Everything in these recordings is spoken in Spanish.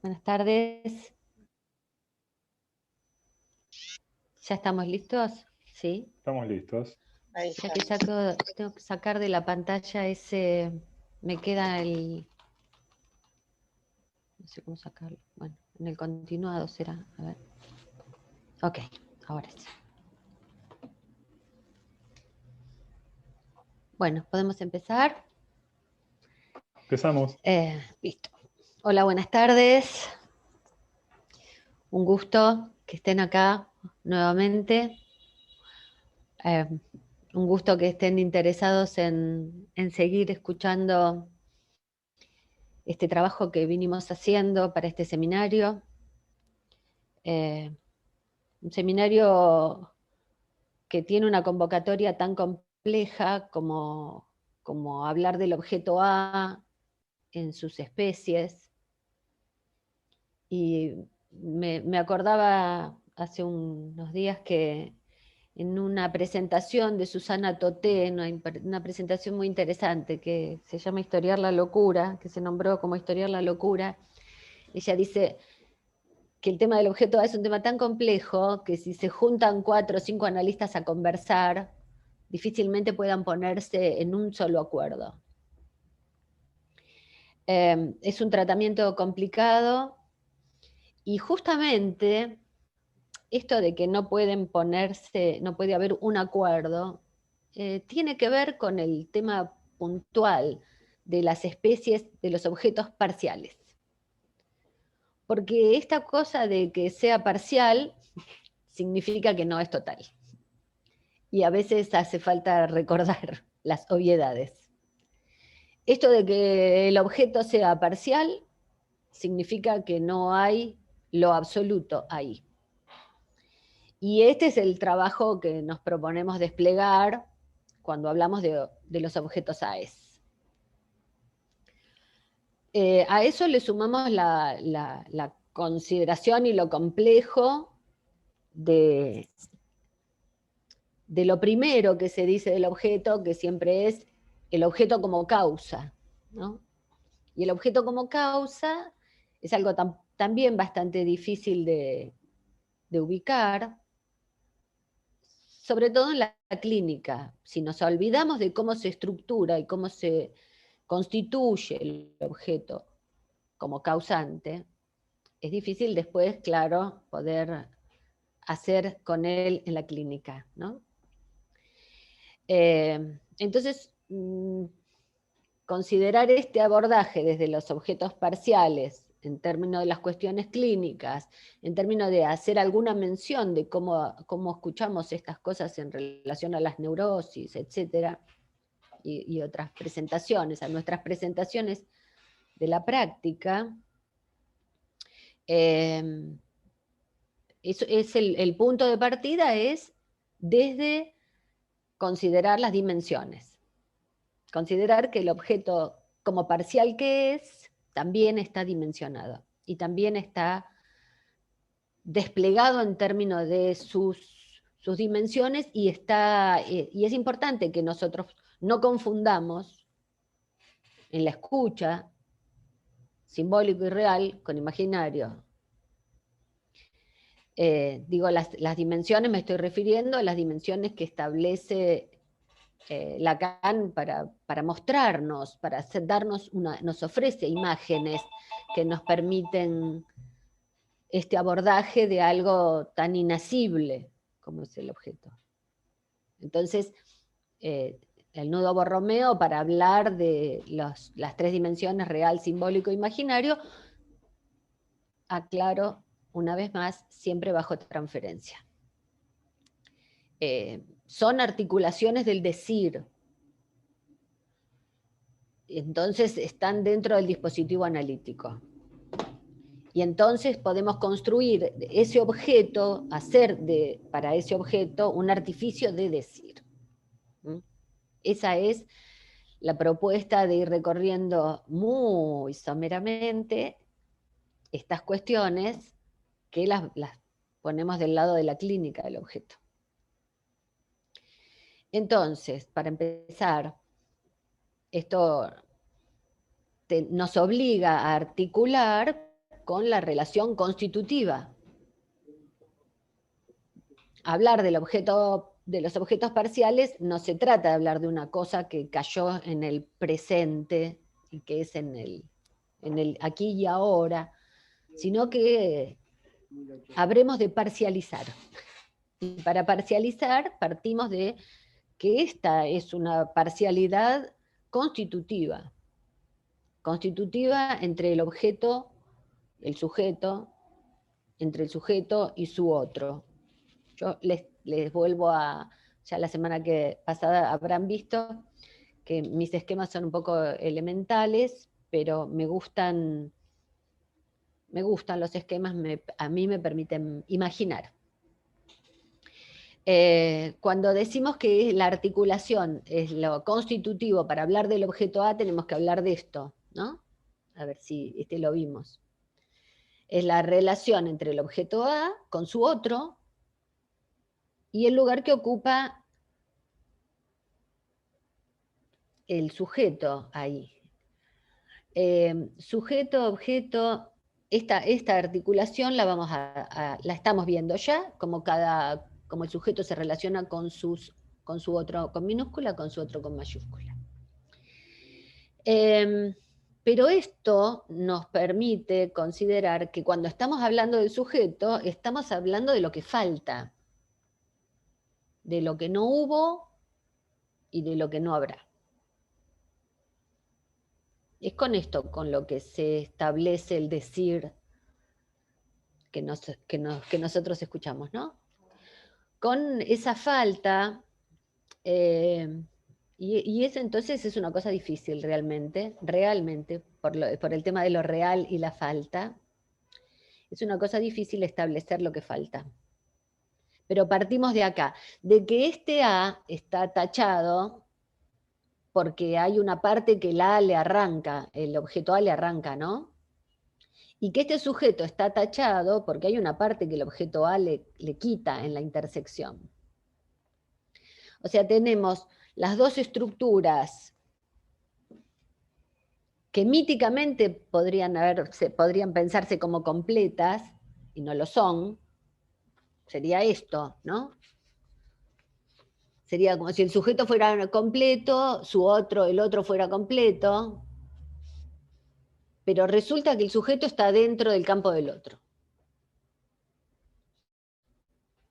Buenas tardes. ¿Ya estamos listos? ¿Sí? Estamos listos. Ahí Espera está. que tengo que sacar de la pantalla ese, me queda el, no sé cómo sacarlo, bueno, en el continuado será, a ver. Ok, ahora sí. Bueno, ¿podemos empezar? Empezamos. Listo. Hola, buenas tardes. Un gusto que estén acá nuevamente. Eh, un gusto que estén interesados en seguir escuchando este trabajo que vinimos haciendo para este seminario. Un seminario que tiene una convocatoria tan compleja como hablar del objeto A en sus especies. Y me acordaba hace unos días que en una presentación de Susana Toté, una presentación muy interesante que se llama Historiar la locura, que se nombró como Historiar la locura, ella dice que el tema del objeto A es un tema tan complejo que si se juntan 4 o 5 analistas a conversar, difícilmente puedan ponerse en un solo acuerdo. Es un tratamiento complicado y justamente esto de que no pueden ponerse, no puede haber un acuerdo, tiene que ver con el tema puntual de las especies de los objetos parciales. Porque esta cosa de que sea parcial significa que no es total. Y a veces hace falta recordar las obviedades. Esto de que el objeto sea parcial significa que no hay lo absoluto ahí. Y este es el trabajo que nos proponemos desplegar cuando hablamos de los objetos AES. A eso le sumamos la consideración y lo complejo de lo primero que se dice del objeto, que siempre es el objeto como causa, ¿no? Y el objeto como causa es algo también bastante difícil de ubicar, sobre todo en la clínica. Si nos olvidamos de cómo se estructura y cómo se constituye el objeto como causante, es difícil después, claro, poder hacer con él en la clínica, ¿no? Entonces, considerar este abordaje desde los objetos parciales, en términos de las cuestiones clínicas, en términos de hacer alguna mención de cómo escuchamos estas cosas en relación a las neurosis, etcétera, y otras presentaciones, a nuestras presentaciones de la práctica, el punto de partida es desde considerar las dimensiones. Considerar que el objeto, como parcial que es, también está dimensionado y también está desplegado en términos de sus dimensiones y es importante que nosotros no confundamos en la escucha simbólico y real con imaginario. Digo, las dimensiones, me estoy refiriendo a las dimensiones que establece Lacan para mostrarnos, para darnos nos ofrece imágenes que nos permiten este abordaje de algo tan inasible como es el objeto. Entonces, el nudo Borromeo, para hablar de las 3 dimensiones, real, simbólico e imaginario, aclaro una vez más, siempre bajo transferencia. Son articulaciones del decir, entonces están dentro del dispositivo analítico. Y entonces podemos construir ese objeto, hacer para ese objeto un artificio de decir. Esa es la propuesta de ir recorriendo muy someramente estas cuestiones que las ponemos del lado de la clínica del objeto. Entonces, para empezar, esto nos obliga a articular con la relación constitutiva. Hablar del objeto, de los objetos parciales no se trata de hablar de una cosa que cayó en el presente y que es en el aquí y ahora, sino que habremos de parcializar. Y para parcializar partimos de que esta es una parcialidad constitutiva entre el objeto, el sujeto, entre el sujeto y su otro. Yo les vuelvo a, ya la semana que pasada habrán visto que mis esquemas son un poco elementales, pero me gustan los esquemas, a mí me permiten imaginar. Cuando decimos que la articulación es lo constitutivo para hablar del objeto A, tenemos que hablar de esto, ¿no? A ver si lo vimos. Es la relación entre el objeto A con su otro y el lugar que ocupa el sujeto ahí. Sujeto, objeto, esta articulación la estamos viendo ya, como el sujeto se relaciona con su otro con minúscula, con su otro con mayúscula. Pero esto nos permite considerar que cuando estamos hablando del sujeto, estamos hablando de lo que falta, de lo que no hubo y de lo que no habrá. Es con esto con lo que se establece el decir que nosotros escuchamos, ¿no? Con esa falta, y eso entonces es una cosa difícil realmente, por el tema de lo real y la falta, es una cosa difícil establecer lo que falta. Pero partimos de acá, de que este A está tachado porque hay una parte que el A le arranca, el objeto A le arranca, ¿no? Y que este sujeto está tachado porque hay una parte que el objeto A le quita en la intersección. O sea, tenemos las dos estructuras que míticamente podrían pensarse como completas, y no lo son. Sería esto, ¿no? Sería como si el sujeto fuera completo, el otro fuera completo, pero resulta que el sujeto está dentro del campo del otro.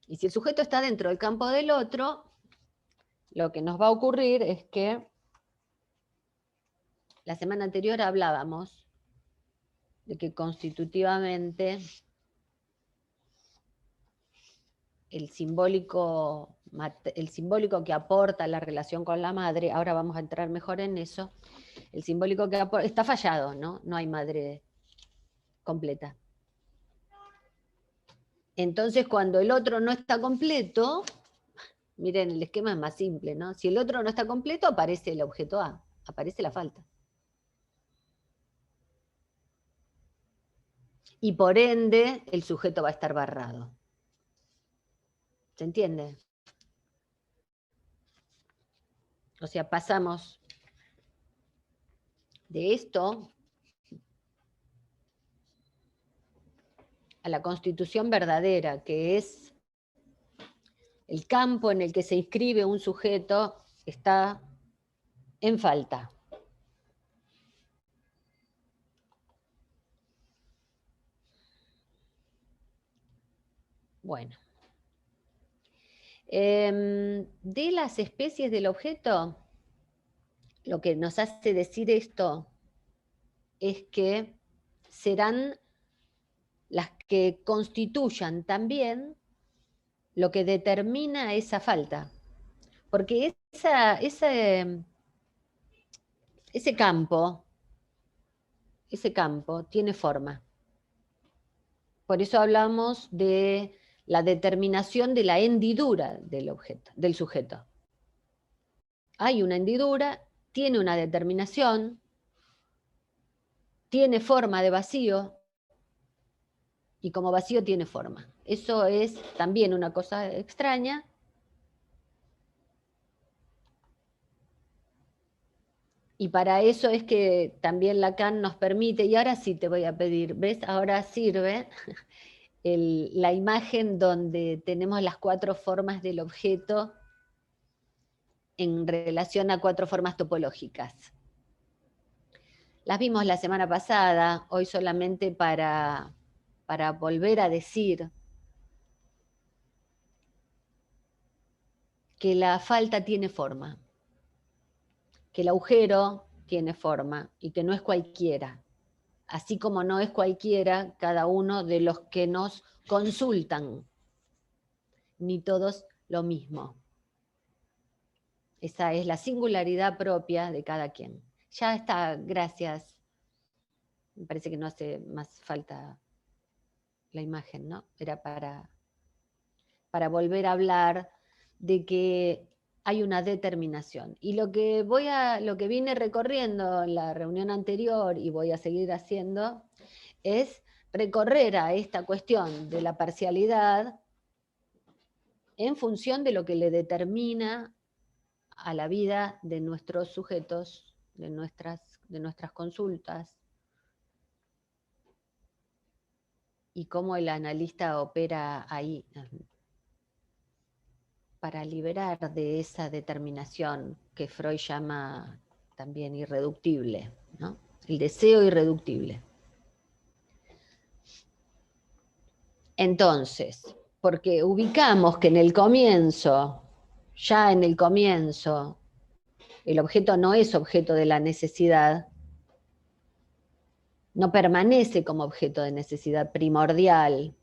Y si el sujeto está dentro del campo del otro, lo que nos va a ocurrir es que la semana anterior hablábamos de que constitutivamente el simbólico que aporta la relación con la madre, ahora vamos a entrar mejor en eso, el simbólico que aporta, está fallado, ¿no? No hay madre completa. Entonces, cuando el otro no está completo, miren, el esquema es más simple, ¿no? Si el otro no está completo, aparece el objeto A, aparece la falta. Y por ende, el sujeto va a estar barrado. ¿Se entiende? O sea, pasamos de esto a la constitución verdadera, que es el campo en el que se inscribe un sujeto está en falta. Bueno. De las especies del objeto, lo que nos hace decir esto es que serán las que constituyan también lo que determina esa falta. Porque ese campo tiene forma. Por eso hablamos de la determinación de la hendidura del sujeto. Hay una hendidura, tiene una determinación, tiene forma de vacío, y como vacío tiene forma. Eso es también una cosa extraña. Y para eso es que también Lacan nos permite, y ahora sí te voy a pedir, ¿ves? Ahora sirve la imagen donde tenemos las 4 formas del objeto en relación a 4 formas topológicas. Las vimos la semana pasada, hoy solamente para volver a decir que la falta tiene forma, que el agujero tiene forma y que no es cualquiera, así como no es cualquiera cada uno de los que nos consultan, ni todos lo mismo. Esa es la singularidad propia de cada quien. Ya está, gracias. Me parece que no hace más falta la imagen, ¿no? Era para volver a hablar de que hay una determinación. Y lo que vine recorriendo en la reunión anterior y voy a seguir haciendo es recorrer a esta cuestión de la parcialidad en función de lo que le determina a la vida de nuestros sujetos, de nuestras consultas, y cómo el analista opera ahí para liberar de esa determinación que Freud llama también irreductible, ¿no? El deseo irreductible. Entonces, porque ubicamos que en el comienzo, ya en el comienzo, el objeto no es objeto de la necesidad, no permanece como objeto de necesidad primordial.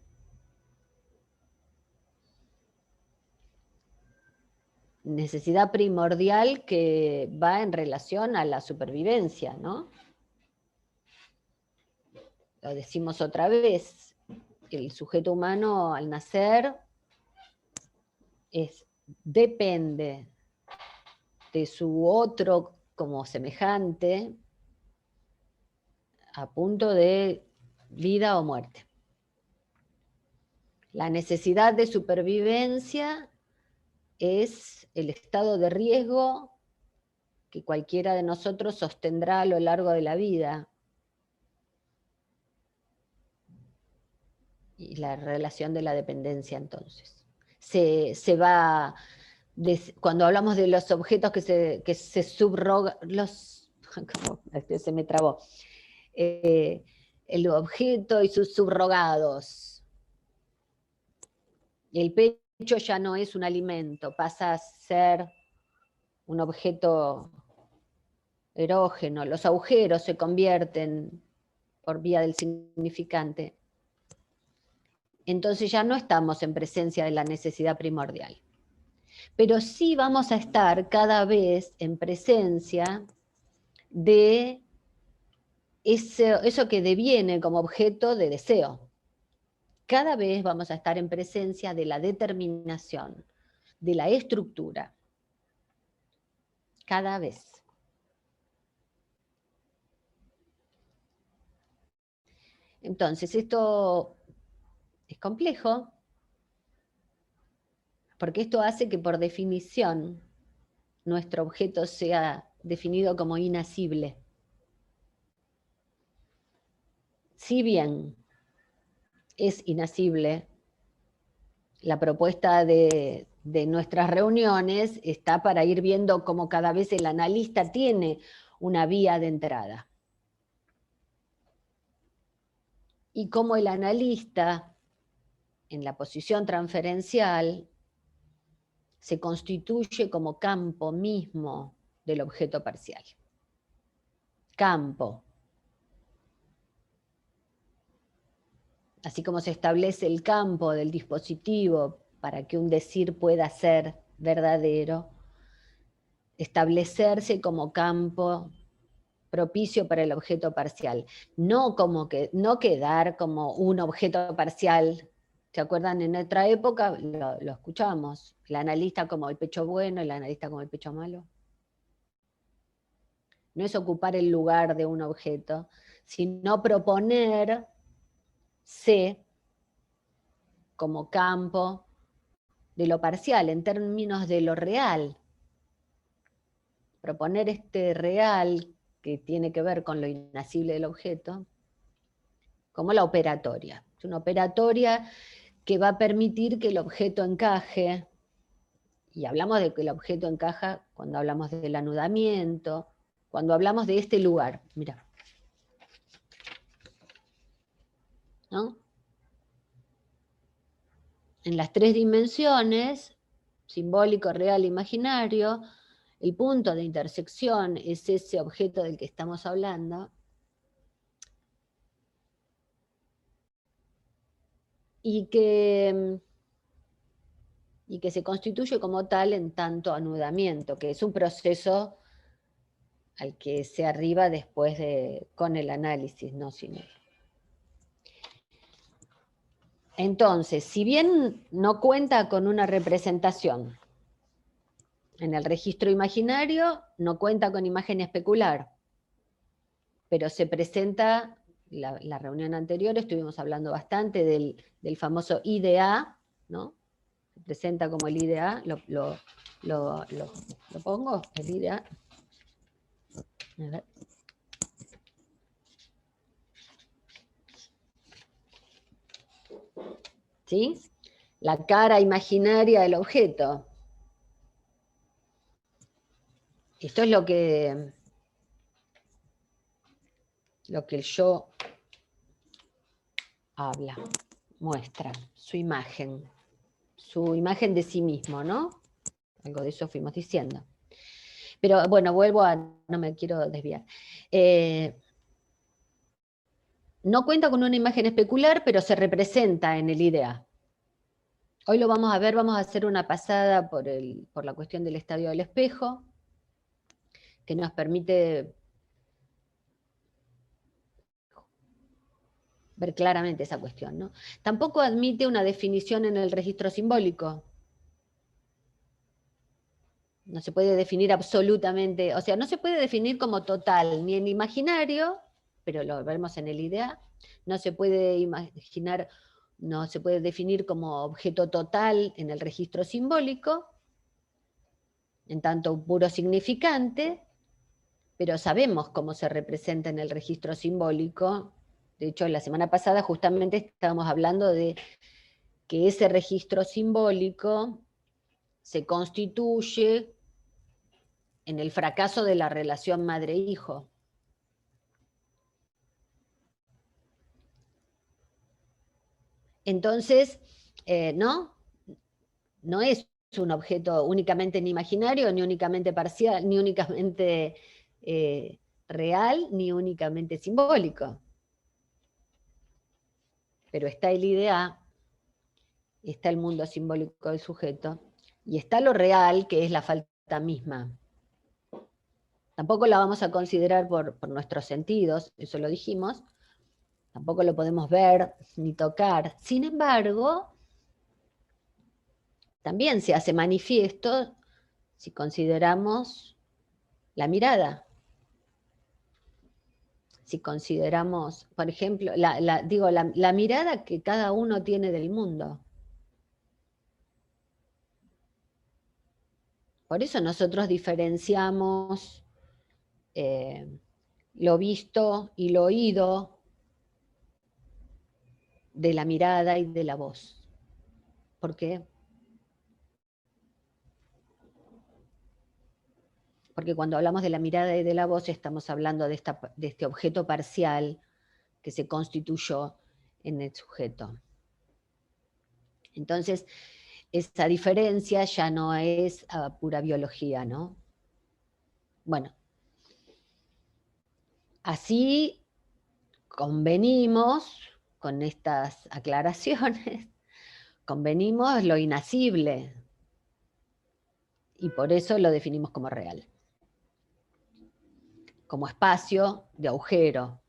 Necesidad primordial que va en relación a la supervivencia, ¿no? Lo decimos otra vez, el sujeto humano al nacer depende de su otro como semejante a punto de vida o muerte. La necesidad de supervivencia es el estado de riesgo que cualquiera de nosotros sostendrá a lo largo de la vida. Y la relación de la dependencia, entonces. Se va, cuando hablamos de los objetos que se subrogan, se me trabó, el objeto y sus subrogados. El pecho ya no es un alimento, pasa a ser un objeto erógeno, los agujeros se convierten por vía del significante. Entonces ya no estamos en presencia de la necesidad primordial. Pero sí vamos a estar cada vez en presencia de eso que deviene como objeto de deseo. Cada vez vamos a estar en presencia de la determinación, de la estructura. Cada vez. Entonces, esto es complejo, porque esto hace que por definición nuestro objeto sea definido como inasible. Si bien es inasible, la propuesta de nuestras reuniones está para ir viendo cómo cada vez el analista tiene una vía de entrada. Y cómo el analista, en la posición transferencial, se constituye como campo mismo del objeto parcial. Campo. Así como se establece el campo del dispositivo para que un decir pueda ser verdadero, establecerse como campo propicio para el objeto parcial. No quedar como un objeto parcial. ¿Se acuerdan? En otra época lo escuchamos. El analista como el pecho bueno, el analista como el pecho malo. No es ocupar el lugar de un objeto, sino proponerse como campo de lo parcial, en términos de lo real. proponer este real que tiene que ver con lo inasible del objeto, como la operatoria. Es una operatoria que va a permitir que el objeto encaje, y hablamos de que el objeto encaja cuando hablamos del anudamiento, cuando hablamos de este lugar, mira, ¿no? En las tres dimensiones, simbólico, real, imaginario, el punto de intersección es ese objeto del que estamos hablando, y que se constituye como tal en tanto anudamiento, que es un proceso al que se arriba después con el análisis, no sin él. Entonces, si bien no cuenta con una representación en el registro imaginario, no cuenta con imagen especular, pero se presenta, la reunión anterior estuvimos hablando bastante del famoso IDA, ¿no? Se presenta como el IDA, lo pongo, el IDA. A ver. ¿Sí? La cara imaginaria del objeto. Esto es lo que el yo habla, muestra, su imagen de sí mismo, ¿no? Algo de eso fuimos diciendo. Pero bueno, no me quiero desviar. No cuenta con una imagen especular, pero se representa en el IDA. Hoy lo vamos a ver, vamos a hacer una pasada por la cuestión del estadio del espejo, que nos permite ver claramente esa cuestión, ¿no? Tampoco admite una definición en el registro simbólico. No se puede definir absolutamente, o sea, no se puede definir como total, ni en imaginario, pero lo vemos en el IDEA, no se puede imaginar, no se puede definir como objeto total en el registro simbólico, en tanto puro significante, pero sabemos cómo se representa en el registro simbólico. De hecho, la semana pasada justamente estábamos hablando de que ese registro simbólico se constituye en el fracaso de la relación madre-hijo. Entonces, no es un objeto únicamente ni imaginario, ni únicamente parcial, ni únicamente real, ni únicamente simbólico. Pero está el IDA, está el mundo simbólico del sujeto, y está lo real, que es la falta misma. Tampoco la vamos a considerar por nuestros sentidos, eso lo dijimos, tampoco lo podemos ver ni tocar. Sin embargo, también se hace manifiesto si consideramos la mirada. Si consideramos, por ejemplo, la mirada que cada uno tiene del mundo. Por eso nosotros diferenciamos lo visto y lo oído de la mirada y de la voz. ¿Por qué? Porque cuando hablamos de la mirada y de la voz estamos hablando de este objeto parcial que se constituyó en el sujeto. Entonces, esa diferencia ya no es pura biología, ¿no? Bueno, así convenimos con estas aclaraciones, convenimos lo inasible, y por eso lo definimos como real, como espacio de agujero,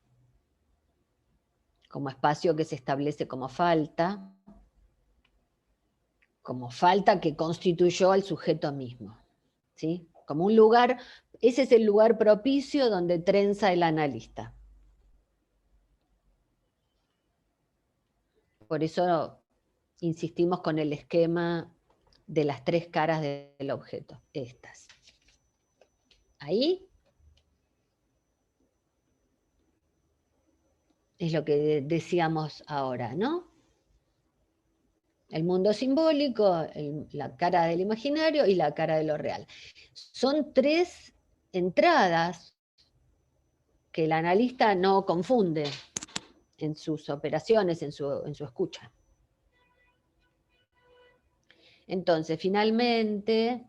como espacio que se establece como falta que constituyó al sujeto mismo, ¿sí? Como un lugar, ese es el lugar propicio donde trenza el analista. Por eso insistimos con el esquema de las tres caras del objeto, estas. Ahí es lo que decíamos ahora, ¿no? El mundo simbólico, la cara del imaginario y la cara de lo real. Son tres entradas que el analista no confunde en sus operaciones, en su escucha. Entonces, finalmente,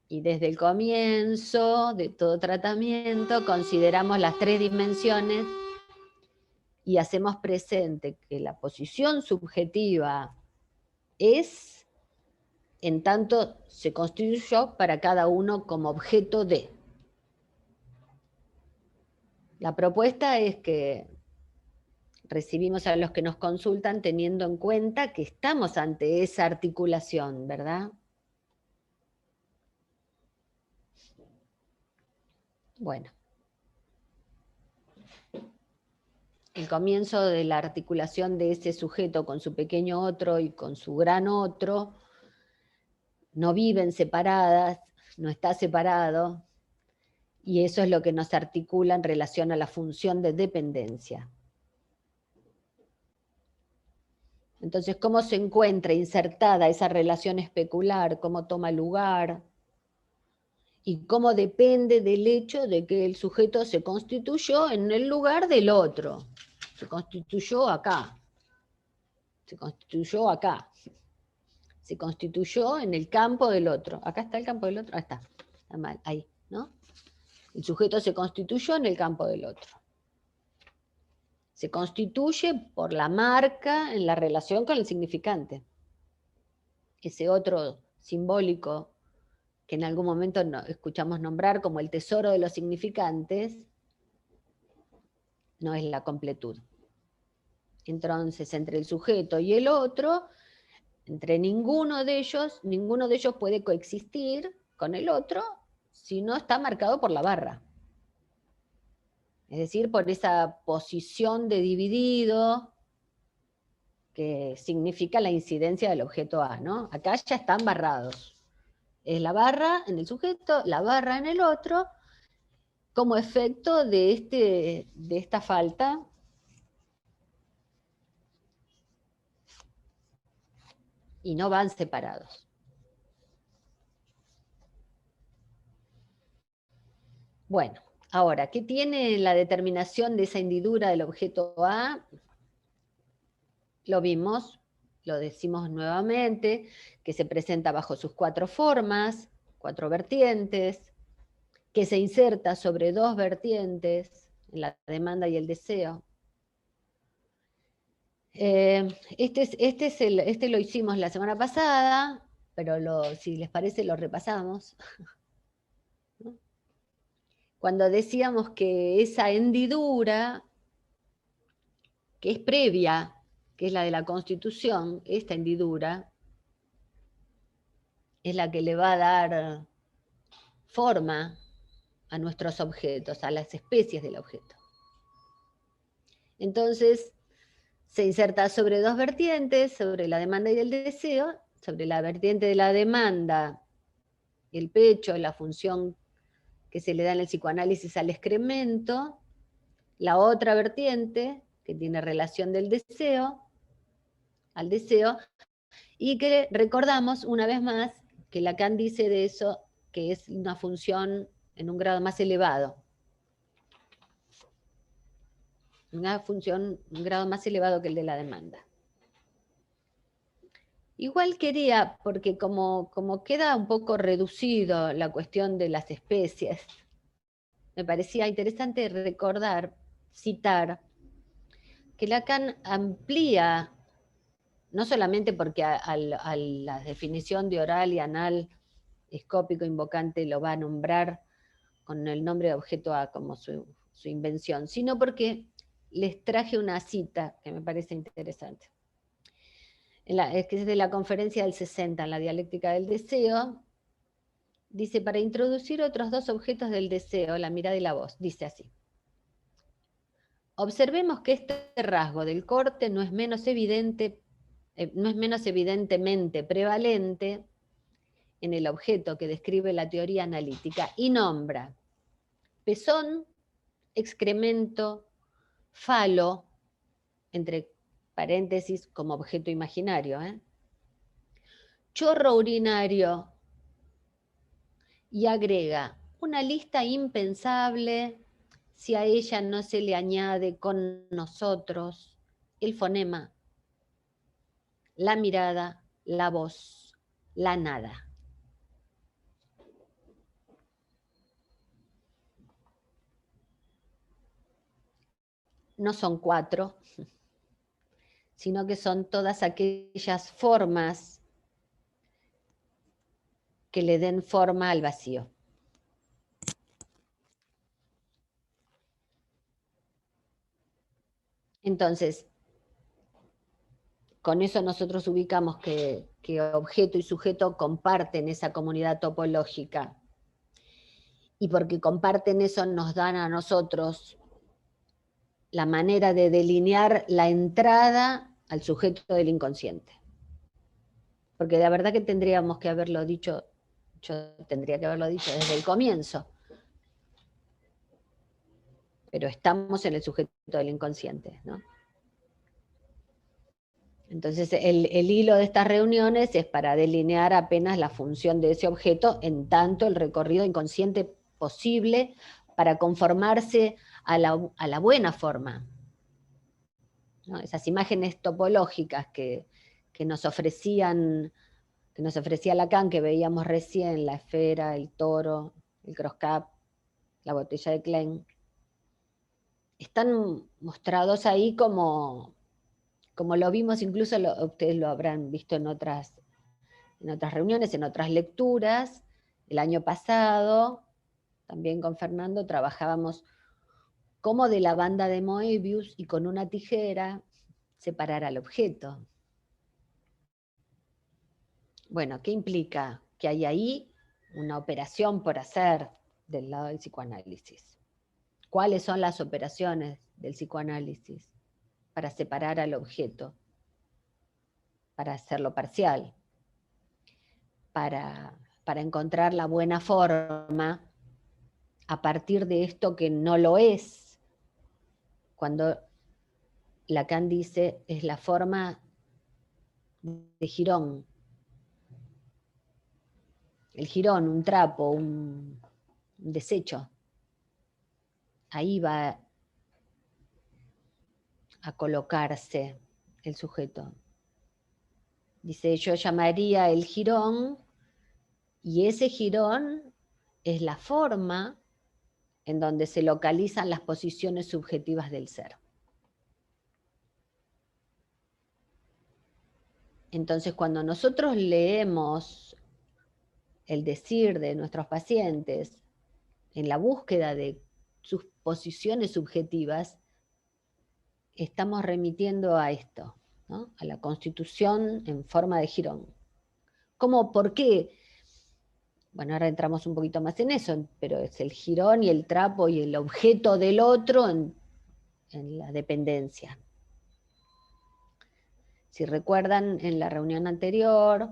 y desde el comienzo de todo tratamiento, consideramos las tres dimensiones y hacemos presente que la posición subjetiva es, en tanto se constituyó para cada uno como objeto de. La propuesta es que recibimos a los que nos consultan teniendo en cuenta que estamos ante esa articulación, ¿verdad? Bueno. El comienzo de la articulación de ese sujeto con su pequeño otro y con su gran otro, no viven separadas, no está separado, y eso es lo que nos articula en relación a la función de dependencia. Entonces, ¿cómo se encuentra insertada esa relación especular? ¿Cómo toma lugar? Y cómo depende del hecho de que el sujeto se constituyó en el lugar del otro. Se constituyó acá. Se constituyó acá. Se constituyó en el campo del otro. Acá está el campo del otro. Ahí está. Está mal. Ahí, ¿no? El sujeto se constituyó en el campo del otro. Se constituye por la marca en la relación con el significante. Ese otro simbólico que en algún momento escuchamos nombrar como el tesoro de los significantes, no es la completud. Entonces, entre el sujeto y el otro, entre ninguno de ellos puede coexistir con el otro si no está marcado por la barra. Es decir, por esa posición de dividido que significa la incidencia del objeto A, ¿no? Acá ya están barrados. Es la barra en el sujeto, la barra en el otro, como efecto de esta falta y no van separados. Bueno, ahora, ¿qué tiene la determinación de esa hendidura del objeto A? Lo vimos, lo decimos nuevamente, que se presenta bajo sus cuatro formas, cuatro vertientes, que se inserta sobre dos vertientes, en la demanda y el deseo. Este lo hicimos la semana pasada, pero si les parece lo repasamos. Cuando decíamos que esa hendidura, que es previa, que es la de la Constitución, esta hendidura, es la que le va a dar forma a nuestros objetos, a las especies del objeto. Entonces, se inserta sobre dos vertientes, sobre la demanda y el deseo, sobre la vertiente de la demanda, el pecho, la función que se le da en el psicoanálisis al excremento, la otra vertiente, que tiene relación del deseo, al deseo, y que recordamos una vez más que Lacan dice de eso que es una función en un grado más elevado. Una función, un grado más elevado que el de la demanda. Igual quería, porque como queda un poco reducido la cuestión de las especies, me parecía interesante recordar, citar, que Lacan amplía, no solamente porque a la definición de oral y anal, escópico, invocante, lo va a nombrar con el nombre de objeto A como su invención, sino porque les traje una cita que me parece interesante. Que es de la conferencia del 60, en la dialéctica del deseo, dice, para introducir otros dos objetos del deseo, la mirada y la voz, dice así. Observemos que este rasgo del corte no es menos evidentemente prevalente en el objeto que describe la teoría analítica y nombra pezón, excremento, falo, entre paréntesis como objeto imaginario, chorro urinario, y agrega una lista impensable si a ella no se le añade con nosotros el fonema, la mirada, la voz, la nada. No son 4, sino que son todas aquellas formas que le den forma al vacío. Entonces, con eso nosotros ubicamos que objeto y sujeto comparten esa comunidad topológica. Y porque comparten eso nos dan a nosotros la manera de delinear la entrada al sujeto del inconsciente. Porque la verdad que tendríamos que haberlo dicho, yo tendría que haberlo dicho desde el comienzo. Pero estamos en el sujeto del inconsciente, ¿no? Entonces, el hilo de estas reuniones es para delinear apenas la función de ese objeto, en tanto el recorrido inconsciente posible para conformarse a la buena forma, ¿no? Esas imágenes topológicas que nos ofrecía Lacan, que veíamos recién, la esfera, el toro, el cross-cup, la botella de Klein, están mostrados ahí como lo vimos, incluso ustedes lo habrán visto en otras reuniones, en otras lecturas. El año pasado, también con Fernando, trabajábamos cómo de la banda de Moebius y con una tijera separar al objeto. Bueno, ¿qué implica? Que hay ahí una operación por hacer del lado del psicoanálisis. ¿Cuáles son las operaciones del psicoanálisis para separar al objeto? Para hacerlo parcial, para encontrar la buena forma a partir de esto que no lo es. Cuando Lacan dice, es la forma de jirón. El jirón, un trapo, un desecho. Ahí va a colocarse el sujeto. Dice, yo llamaría el jirón, y ese jirón es la forma en donde se localizan las posiciones subjetivas del ser. Entonces, cuando nosotros leemos el decir de nuestros pacientes en la búsqueda de sus posiciones subjetivas, estamos remitiendo a esto, ¿no? A la constitución en forma de jirón. ¿Cómo? ¿Por qué? Bueno, ahora entramos un poquito más en eso, pero es el jirón y el trapo y el objeto del otro en la dependencia. Si recuerdan, en la reunión anterior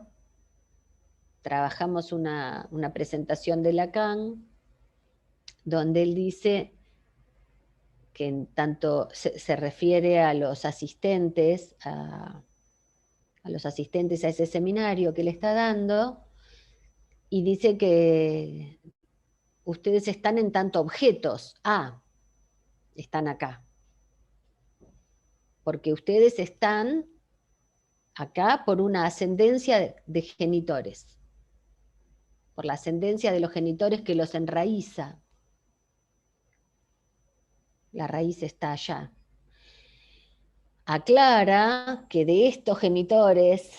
trabajamos una presentación de Lacan, donde él dice que en tanto se refiere a los asistentes, a ese seminario que le está dando, y dice que ustedes están en tanto objetos, están acá, porque ustedes están acá por una ascendencia de genitores, por la ascendencia de los genitores que los enraiza. La raíz está allá. Aclara que de estos genitores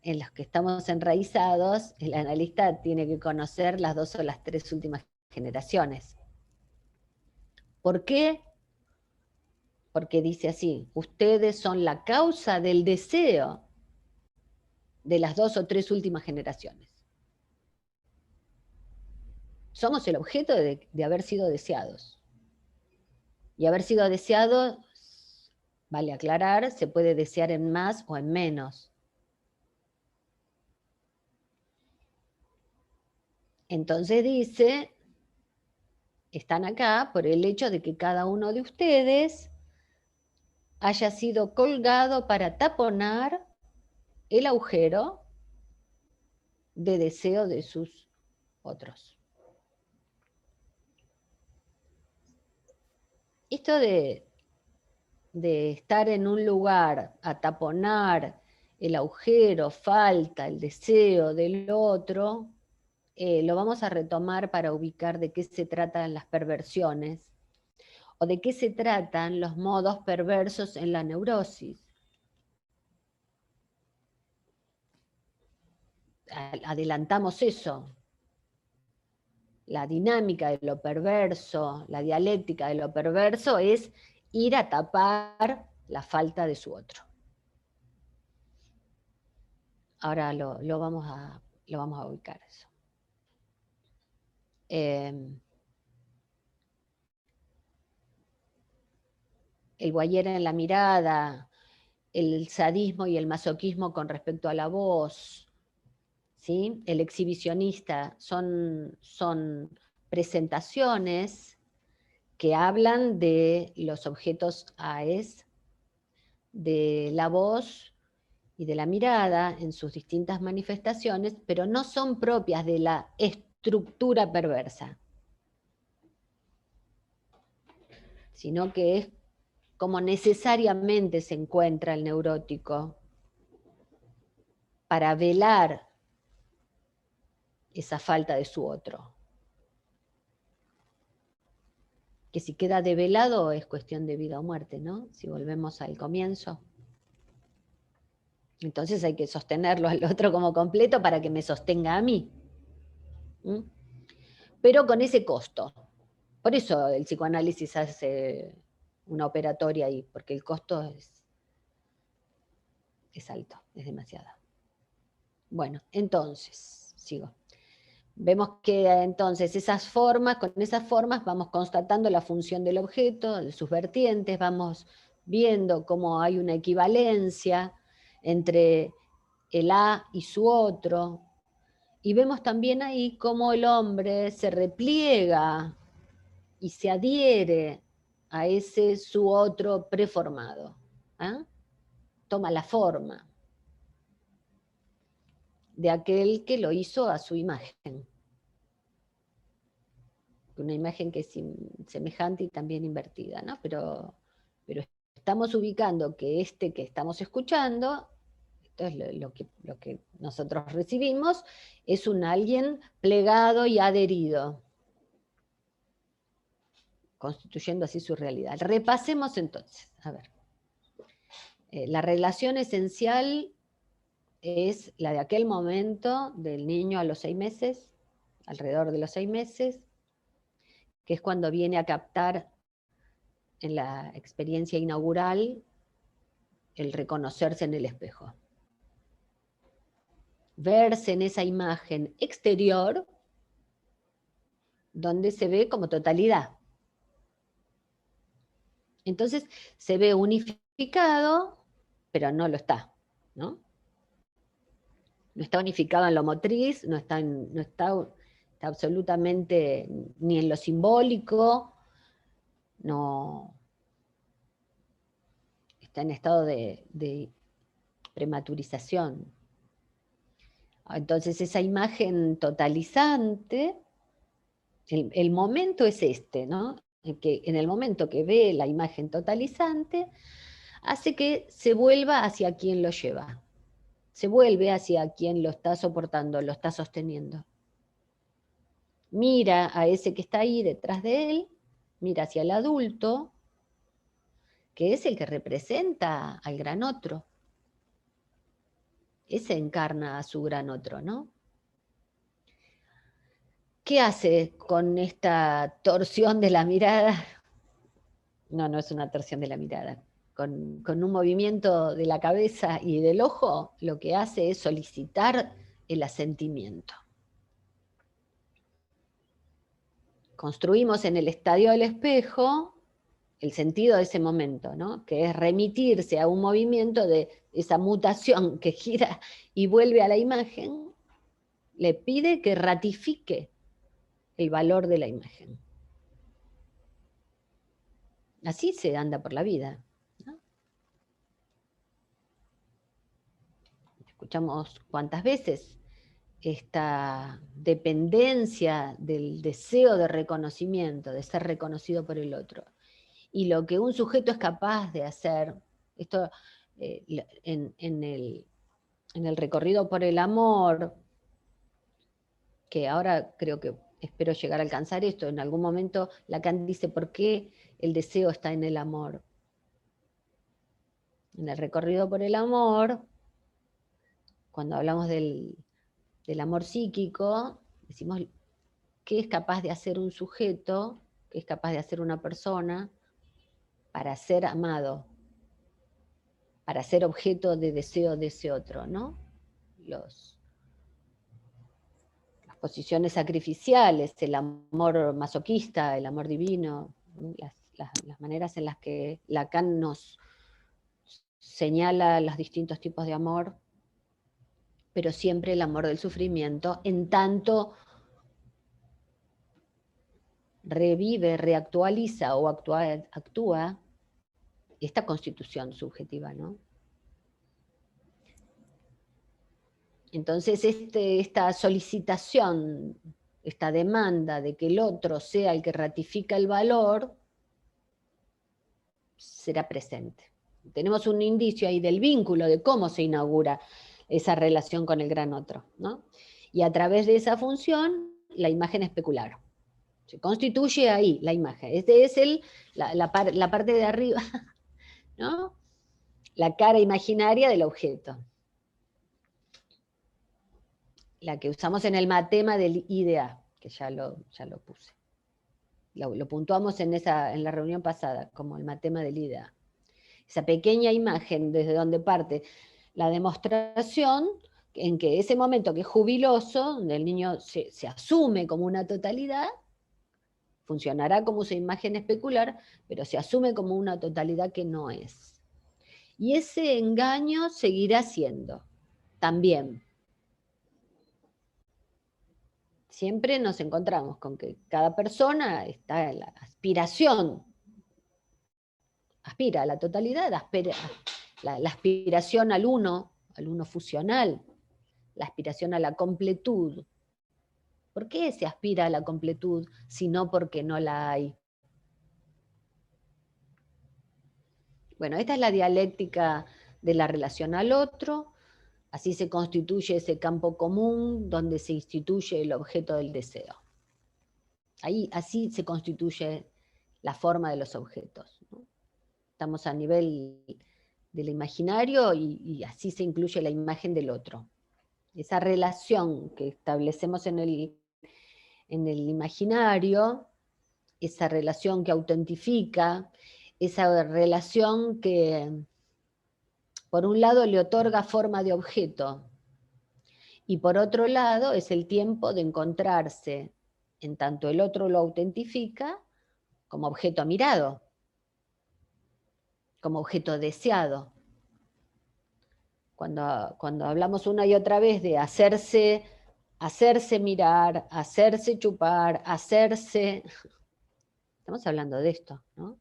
en los que estamos enraizados, el analista tiene que conocer las 2 o las 3 últimas generaciones. ¿Por qué? Porque dice así, ustedes son la causa del deseo de las 2 o 3 últimas generaciones. Somos el objeto de haber sido deseados. Y haber sido deseado, vale aclarar, se puede desear en más o en menos. Entonces dice están acá por el hecho de que cada uno de ustedes haya sido colgado para taponar el agujero de deseo de sus otros. Esto de estar en un lugar a taponar el agujero, falta, el deseo del otro, lo vamos a retomar para ubicar de qué se tratan las perversiones o de qué se tratan los modos perversos en la neurosis. Adelantamos eso. La dinámica de lo perverso, la dialéctica de lo perverso es ir a tapar la falta de su otro. Ahora lo vamos a ubicar eso. El voyeur en la mirada, el sadismo y el masoquismo con respecto a la voz, ¿sí? El exhibicionista, son presentaciones que hablan de los objetos AES, de la voz y de la mirada en sus distintas manifestaciones, pero no son propias de la estructura perversa, sino que es como necesariamente se encuentra el neurótico para velar esa falta de su otro. Que si queda develado es cuestión de vida o muerte, ¿no? Si volvemos al comienzo. Entonces hay que sostenerlo al otro como completo para que me sostenga a mí. ¿Mm? Pero con ese costo. Por eso el psicoanálisis hace una operatoria ahí, porque el costo es alto, es demasiado. Bueno, entonces, sigo. Vemos que entonces con esas formas vamos constatando la función del objeto, de sus vertientes, vamos viendo cómo hay una equivalencia entre el A y su otro, y vemos también ahí cómo el hombre se repliega y se adhiere a ese su otro preformado. ¿Ah? Toma la forma de aquel que lo hizo a su imagen. Una imagen que es semejante y también invertida, ¿no? Pero estamos ubicando que que estamos escuchando, esto es lo que nosotros recibimos, es un alguien plegado y adherido, constituyendo así su realidad. Repasemos entonces, a ver. La relación esencial es la de aquel momento del niño a los 6 meses, alrededor de los 6 meses, que es cuando viene a captar en la experiencia inaugural el reconocerse en el espejo. Verse en esa imagen exterior donde se ve como totalidad. Entonces se ve unificado, pero no lo está, ¿no? No está unificado en lo motriz, no está absolutamente ni en lo simbólico, no está en estado de prematurización. Entonces esa imagen totalizante, el momento es ¿no? En el momento que ve la imagen totalizante, hace que se vuelva hacia quien lo lleva, se vuelve hacia quien lo está soportando, lo está sosteniendo. Mira a ese que está ahí detrás de él, mira hacia el adulto, que es el que representa al gran otro. Ese encarna a su gran otro, ¿no? ¿Qué hace con esta torsión de la mirada? No es una torsión de la mirada. Con un movimiento de la cabeza y del ojo, lo que hace es solicitar el asentimiento. Construimos en el estadio del espejo el sentido de ese momento, ¿no? Que es remitirse a un movimiento de esa mutación que gira y vuelve a la imagen, le pide que ratifique el valor de la imagen. Así se anda por la vida, ¿no? Escuchamos cuántas veces esta dependencia del deseo de reconocimiento, de ser reconocido por el otro. Y lo que un sujeto es capaz de hacer, esto en el recorrido por el amor, que ahora creo que espero llegar a alcanzar esto, en algún momento Lacan dice por qué el deseo está en el amor. En el recorrido por el amor, cuando hablamos del amor psíquico, decimos qué es capaz de hacer un sujeto, qué es capaz de hacer una persona para ser amado, para ser objeto de deseo de ese otro, ¿no? Las posiciones sacrificiales, el amor masoquista, el amor divino, las maneras en las que Lacan nos señala los distintos tipos de amor, pero siempre el amor del sufrimiento, en tanto revive, reactualiza o actúa esta constitución subjetiva, ¿no? Entonces esta solicitación, esta demanda de que el otro sea el que ratifica el valor, será presente. Tenemos un indicio ahí del vínculo, de cómo se inaugura esa relación con el gran otro, ¿no? Y a través de esa función, la imagen especular. Se constituye ahí la imagen. Este es la parte de arriba, ¿no? La cara imaginaria del objeto. La que usamos en el matema del IDA, que ya lo puse. Lo puntuamos en la reunión pasada, como el matema del IDA. Esa pequeña imagen desde donde parte la demostración, en que ese momento que es jubiloso, donde el niño se asume como una totalidad, funcionará como su imagen especular, pero se asume como una totalidad que no es. Y ese engaño seguirá siendo, también. Siempre nos encontramos con que cada persona está en la aspiración, aspira a la totalidad, la aspiración al uno funcional, la aspiración a la completud. ¿Por qué se aspira a la completud si no porque no la hay? Bueno, esta es la dialéctica de la relación al otro, así se constituye ese campo común donde se instituye el objeto del deseo. Ahí, así se constituye la forma de los objetos, ¿no? Estamos a nivel del imaginario y así se incluye la imagen del otro. Esa relación que establecemos en el imaginario, esa relación que autentifica, esa relación que por un lado le otorga forma de objeto y por otro lado es el tiempo de encontrarse, en tanto el otro lo autentifica, como objeto mirado, como objeto deseado. Cuando hablamos una y otra vez de hacerse mirar, hacerse chupar, estamos hablando de esto, ¿no?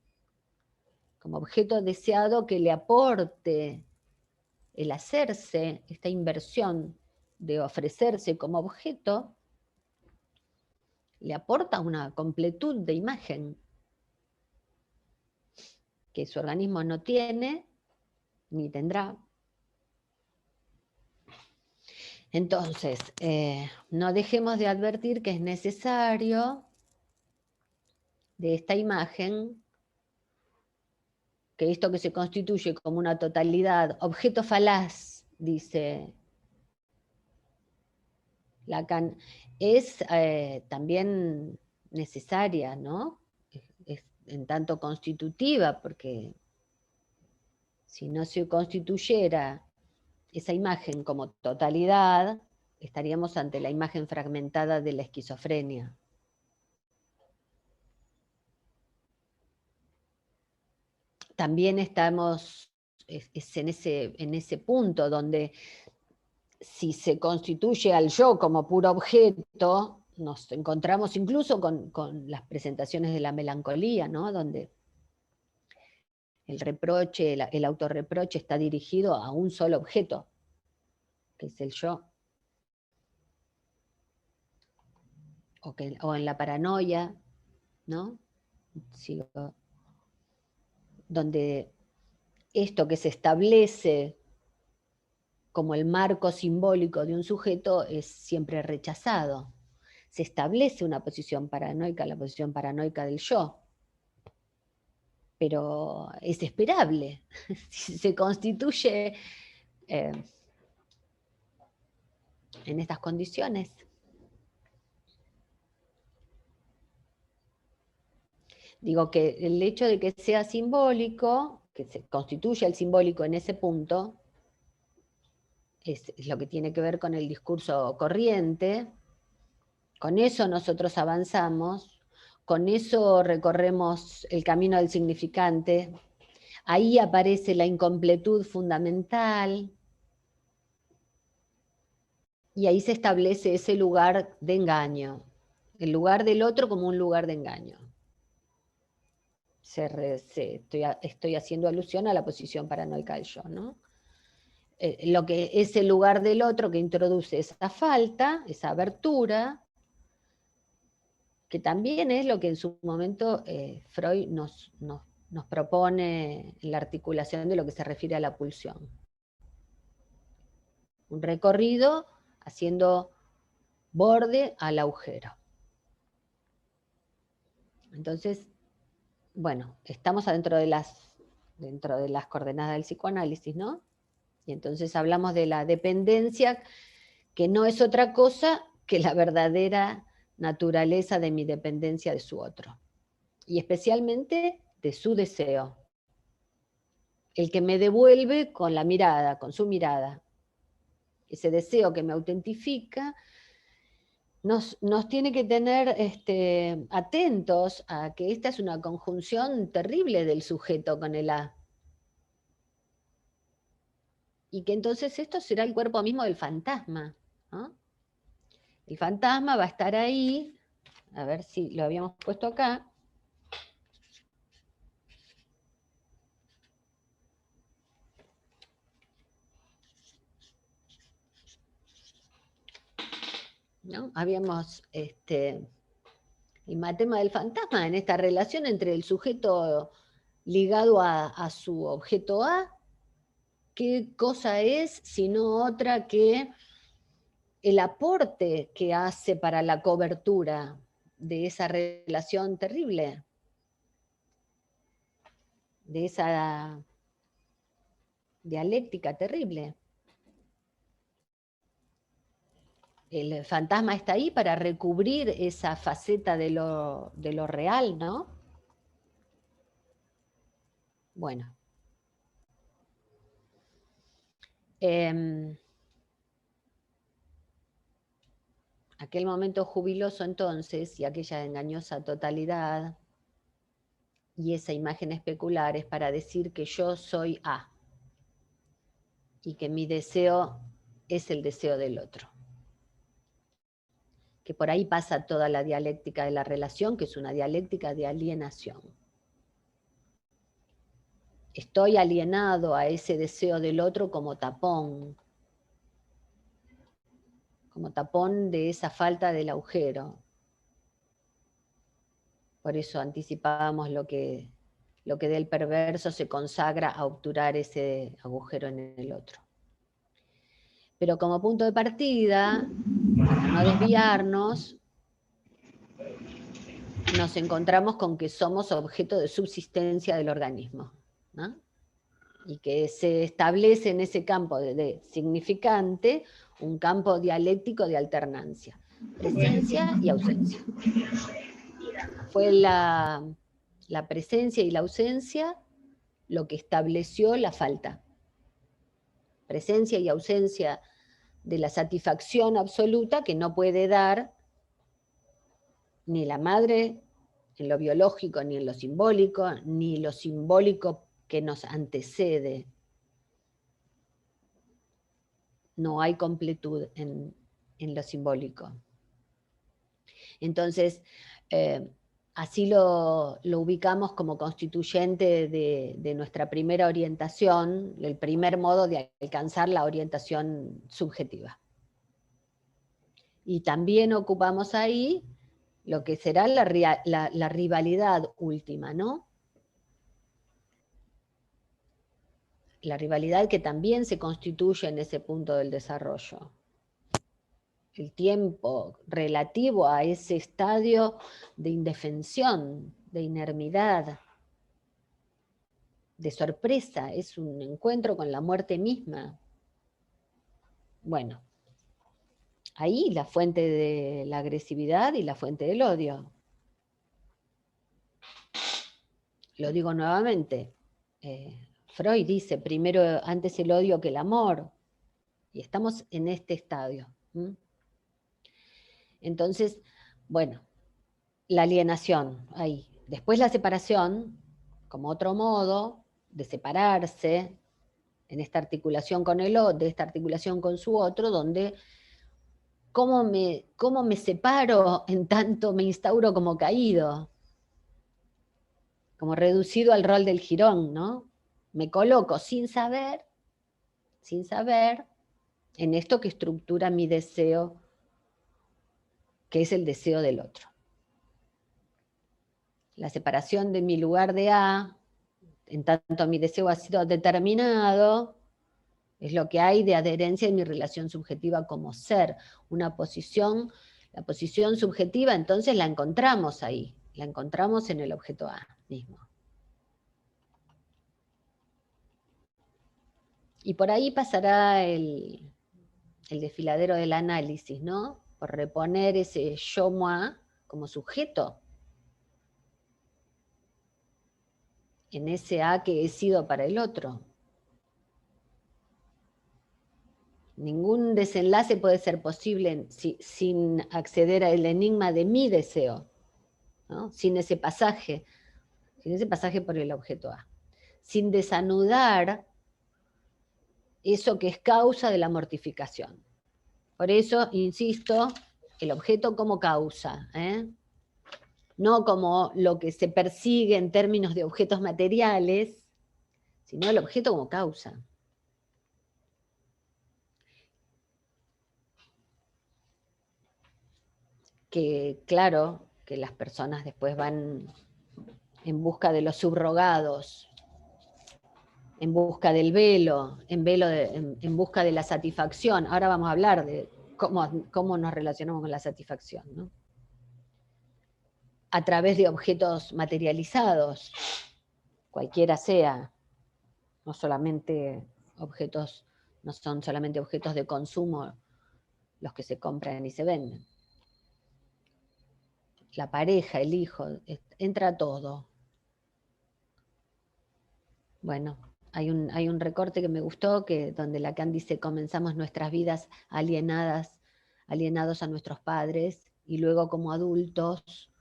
Como objeto deseado que le aporte el hacerse, esta inversión de ofrecerse como objeto, le aporta una completud de imagen que su organismo no tiene ni tendrá. Entonces, no dejemos de advertir que es necesario de esta imagen, que esto que se constituye como una totalidad, objeto falaz, dice Lacan, es también necesaria, ¿no? Es en tanto constitutiva, porque si no se constituyera esa imagen como totalidad, estaríamos ante la imagen fragmentada de la esquizofrenia. También estamos en ese punto donde si se constituye al yo como puro objeto, nos encontramos incluso con las presentaciones de la melancolía, ¿no? Donde El reproche, el autorreproche está dirigido a un solo objeto, que es el yo. O en la paranoia, ¿no? Donde esto que se establece como el marco simbólico de un sujeto es siempre rechazado. Se establece una posición paranoica, la posición paranoica del yo, pero es esperable. Si se constituye en estas condiciones. Digo que el hecho de que sea simbólico, que se constituya el simbólico en ese punto, es lo que tiene que ver con el discurso corriente. Con eso nosotros avanzamos, con eso recorremos el camino del significante. Ahí aparece la incompletud fundamental y ahí se establece ese lugar de engaño, el lugar del otro como un lugar de engaño. Estoy haciendo alusión a la posición paranoica del yo, ¿no? Lo que es el lugar del otro que introduce esa falta, esa abertura, que también es lo que en su momento Freud nos propone en la articulación de lo que se refiere a la pulsión. Un recorrido haciendo borde al agujero. Entonces, bueno, estamos dentro de las coordenadas del psicoanálisis, ¿no? Y entonces hablamos de la dependencia, que no es otra cosa que la verdadera naturaleza de mi dependencia de su otro. Y especialmente de su deseo. El que me devuelve con la mirada, con su mirada. Ese deseo que me autentifica nos tiene que tener atentos a que esta es una conjunción terrible del sujeto con el A. Y que entonces esto será el cuerpo mismo del fantasma, ¿no? El fantasma va a estar ahí, a ver si lo habíamos puesto acá. ¿No? Habíamos el matema del fantasma en esta relación entre el sujeto ligado a su objeto A. ¿Qué cosa es sino otra que el aporte que hace para la cobertura de esa relación terrible? De esa dialéctica terrible. El fantasma está ahí para recubrir esa faceta de lo real, ¿no? Bueno. Aquel momento jubiloso entonces y aquella engañosa totalidad y esa imagen especular es para decir que yo soy A y que mi deseo es el deseo del otro. Que por ahí pasa toda la dialéctica de la relación, que es una dialéctica de alienación. Estoy alienado a ese deseo del otro como tapón de esa falta del agujero. Por eso anticipábamos lo que del perverso se consagra a obturar ese agujero en el otro. Pero como punto de partida, para no desviarnos, nos encontramos con que somos objeto de subsistencia del organismo, ¿no? Y que se establece en ese campo de significante un campo dialéctico de alternancia, presencia y ausencia. Fue la presencia y la ausencia lo que estableció la falta. Presencia y ausencia de la satisfacción absoluta que no puede dar ni la madre en lo biológico, ni en lo simbólico, ni lo simbólico que nos antecede. No hay completud en lo simbólico. Entonces, así lo ubicamos como constituyente de nuestra primera orientación, el primer modo de alcanzar la orientación subjetiva. Y también ocupamos ahí lo que será la rivalidad última, ¿no? La rivalidad que también se constituye en ese punto del desarrollo. El tiempo relativo a ese estadio de indefensión, de inermidad, de sorpresa, es un encuentro con la muerte misma. Bueno, ahí la fuente de la agresividad y la fuente del odio. Lo digo nuevamente, Freud dice, primero antes el odio que el amor, y estamos en este estadio. Entonces, bueno, la alienación, ahí. Después la separación, como otro modo de separarse, en esta articulación con el otro, de esta articulación con su otro, donde cómo me separo en tanto me instauro como caído, como reducido al rol del jirón, ¿no? Me coloco sin saber, en esto que estructura mi deseo, que es el deseo del otro. La separación de mi lugar de A, en tanto mi deseo ha sido determinado, es lo que hay de adherencia en mi relación subjetiva como ser. La posición subjetiva entonces la encontramos ahí, la encontramos en el objeto A mismo. Y por ahí pasará el desfiladero del análisis, ¿no? Por reponer ese yo-moi como sujeto en ese A que he sido para el otro. Ningún desenlace puede ser posible sin acceder al enigma de mi deseo, ¿no? Sin ese pasaje por el objeto A. Sin desanudar eso que es causa de la mortificación. Por eso, insisto, el objeto como causa, no como lo que se persigue en términos de objetos materiales, sino el objeto como causa. Que claro, que las personas después van en busca de los subrogados, en busca del velo, en busca de la satisfacción. Ahora vamos a hablar de cómo nos relacionamos con la satisfacción, ¿no? A través de objetos materializados, cualquiera sea, no son solamente objetos de consumo los que se compran y se venden. La pareja, el hijo, entra todo. Bueno, hay un recorte que me gustó, donde Lacan dice, comenzamos nuestras vidas alienados a nuestros padres, y luego como adultos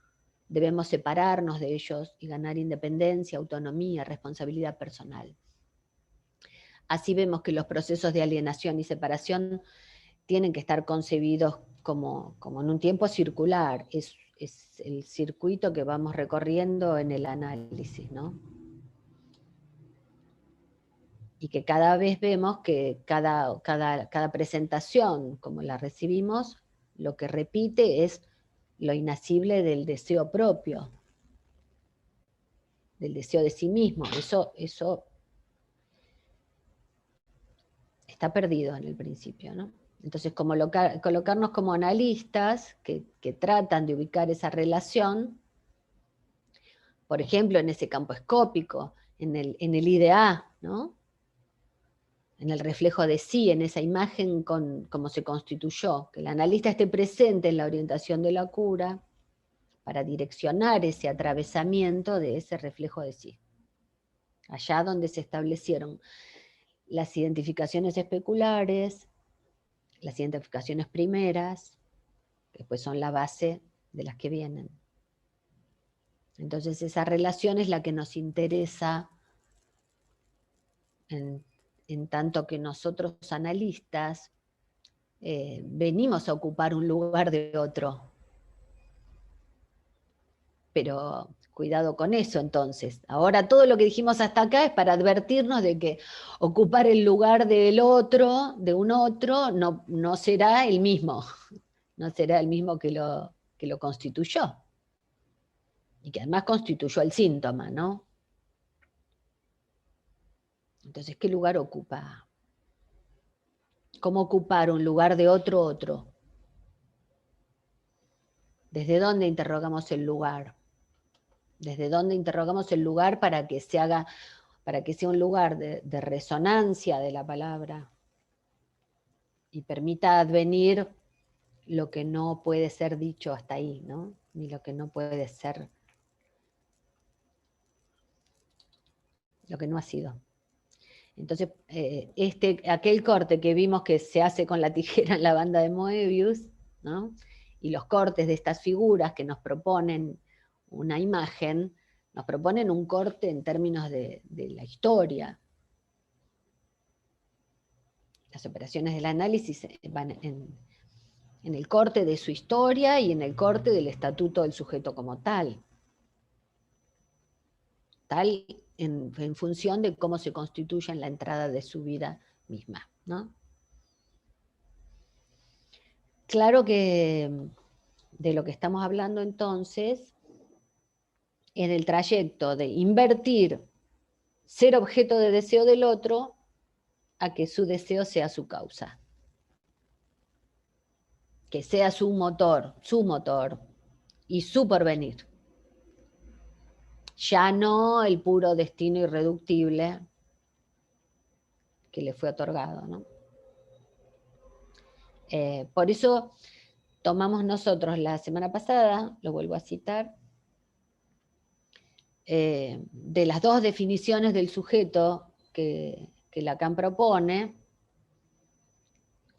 debemos separarnos de ellos y ganar independencia, autonomía, responsabilidad personal. Así vemos que los procesos de alienación y separación tienen que estar concebidos como en un tiempo circular, es el circuito que vamos recorriendo en el análisis, ¿no? Y que cada vez vemos que cada presentación, como la recibimos, lo que repite es lo inasible del deseo propio, del deseo de sí mismo. Eso está perdido en el principio, ¿no? Entonces, como colocarnos como analistas que tratan de ubicar esa relación, por ejemplo, en ese campo escópico, en el IDA, ¿no? En el reflejo de sí, en esa imagen como se constituyó, que el analista esté presente en la orientación de la cura para direccionar ese atravesamiento de ese reflejo de sí. Allá donde se establecieron las identificaciones especulares, las identificaciones primeras, que después son la base de las que vienen. Entonces esa relación es la que nos interesa en tanto que nosotros analistas venimos a ocupar un lugar de otro, pero cuidado con eso entonces. Ahora todo lo que dijimos hasta acá es para advertirnos de que ocupar el lugar del otro, de un otro, no será el mismo, no será el mismo que lo constituyó. Y que además constituyó el síntoma, ¿no? Entonces, ¿qué lugar ocupa? ¿Cómo ocupar un lugar de otro? ¿Desde dónde interrogamos el lugar? ¿Desde dónde interrogamos el lugar para que sea un lugar de resonancia de la palabra y permita advenir lo que no puede ser dicho hasta ahí, ¿no? Ni lo que no puede ser, lo que no ha sido. Entonces, aquel corte que vimos que se hace con la tijera en la banda de Moebius, ¿no? Y los cortes de estas figuras que nos proponen una imagen, nos proponen un corte en términos de la historia. Las operaciones del análisis van en el corte de su historia y en el corte del estatuto del sujeto como tal. Tal en función de cómo se constituye en la entrada de su vida misma, ¿no? Claro que de lo que estamos hablando entonces, en el trayecto de invertir ser objeto de deseo del otro a que su deseo sea su causa. Que sea su motor y su porvenir. Ya no el puro destino irreductible que le fue otorgado, ¿no? Por eso tomamos nosotros la semana pasada, lo vuelvo a citar, de las dos definiciones del sujeto que Lacan propone,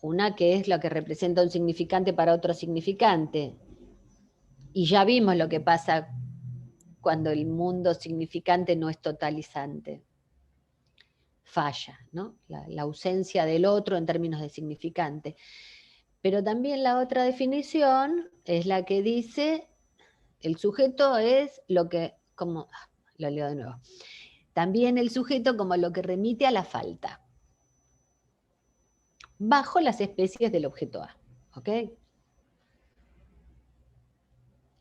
una que es lo que representa un significante para otro significante, y ya vimos lo que pasa cuando el mundo significante no es totalizante. Falla, ¿no? La ausencia del otro en términos de significante. Pero también la otra definición es la que dice, el sujeto es lo que, lo leo de nuevo, también el sujeto como lo que remite a la falta, bajo las especies del objeto A, ¿ok?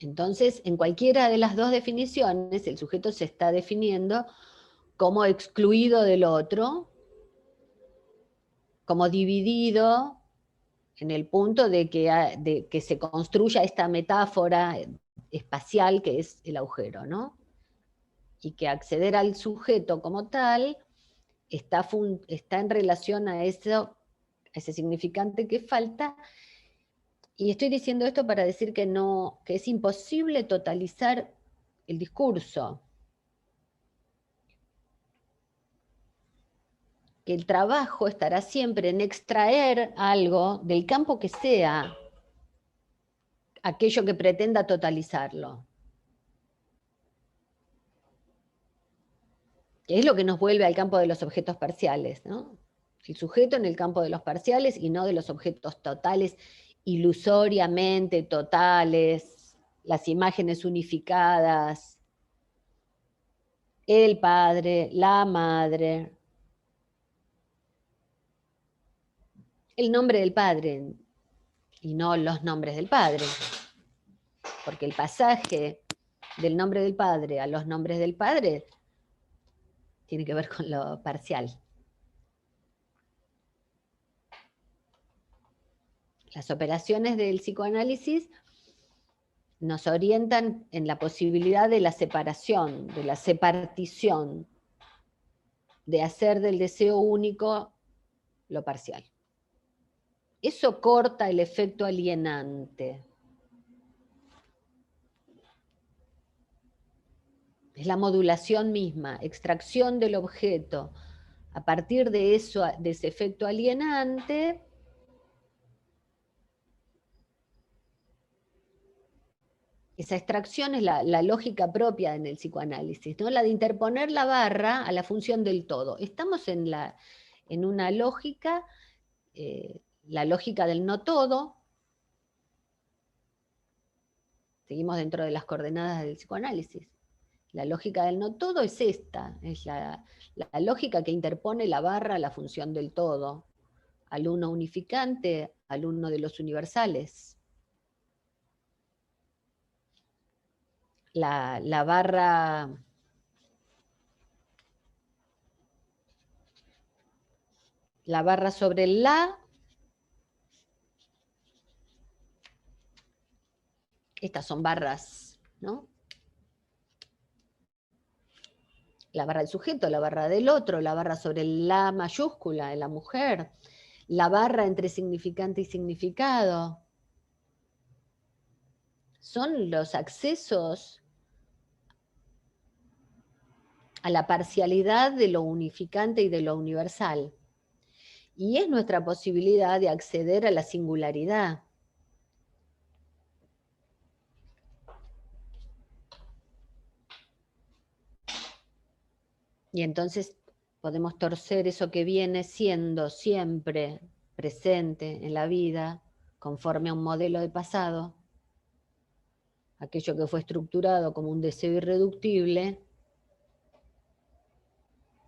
Entonces, en cualquiera de las dos definiciones, el sujeto se está definiendo como excluido del otro, como dividido en el punto de que se construya esta metáfora espacial que es el agujero, ¿no? Y que acceder al sujeto como tal está en relación a ese significante que falta. Y estoy diciendo esto para decir que es imposible totalizar el discurso, que el trabajo estará siempre en extraer algo del campo que sea aquello que pretenda totalizarlo. Que es lo que nos vuelve al campo de los objetos parciales, ¿no? El sujeto en el campo de los parciales y no de los objetos totales, ilusoriamente totales, las imágenes unificadas, el padre, la madre, el nombre del padre y no los nombres del padre, porque el pasaje del nombre del padre a los nombres del padre tiene que ver con lo parcial. Las operaciones del psicoanálisis nos orientan en la posibilidad de la separación, de la separtición, de hacer del deseo único lo parcial. Eso corta el efecto alienante. Es la modulación misma, extracción del objeto. A partir de eso, de ese efecto alienante, esa extracción es la lógica propia en el psicoanálisis, ¿no? La de interponer la barra a la función del todo. Estamos en una lógica, la lógica del no todo, Seguimos dentro de las coordenadas del psicoanálisis. La lógica del no todo es esta, es la lógica que interpone la barra a la función del todo, al uno unificante, al uno de los universales. La barra sobre el la, estas son barras, ¿no? La barra del sujeto, la barra del otro, la barra sobre el la mayúscula de la mujer, la barra entre significante y significado. Son los accesos a la parcialidad de lo unificante y de lo universal. Y es nuestra posibilidad de acceder a la singularidad. Y entonces podemos torcer eso que viene siendo siempre presente en la vida, conforme a un modelo de pasado, aquello que fue estructurado como un deseo irreductible,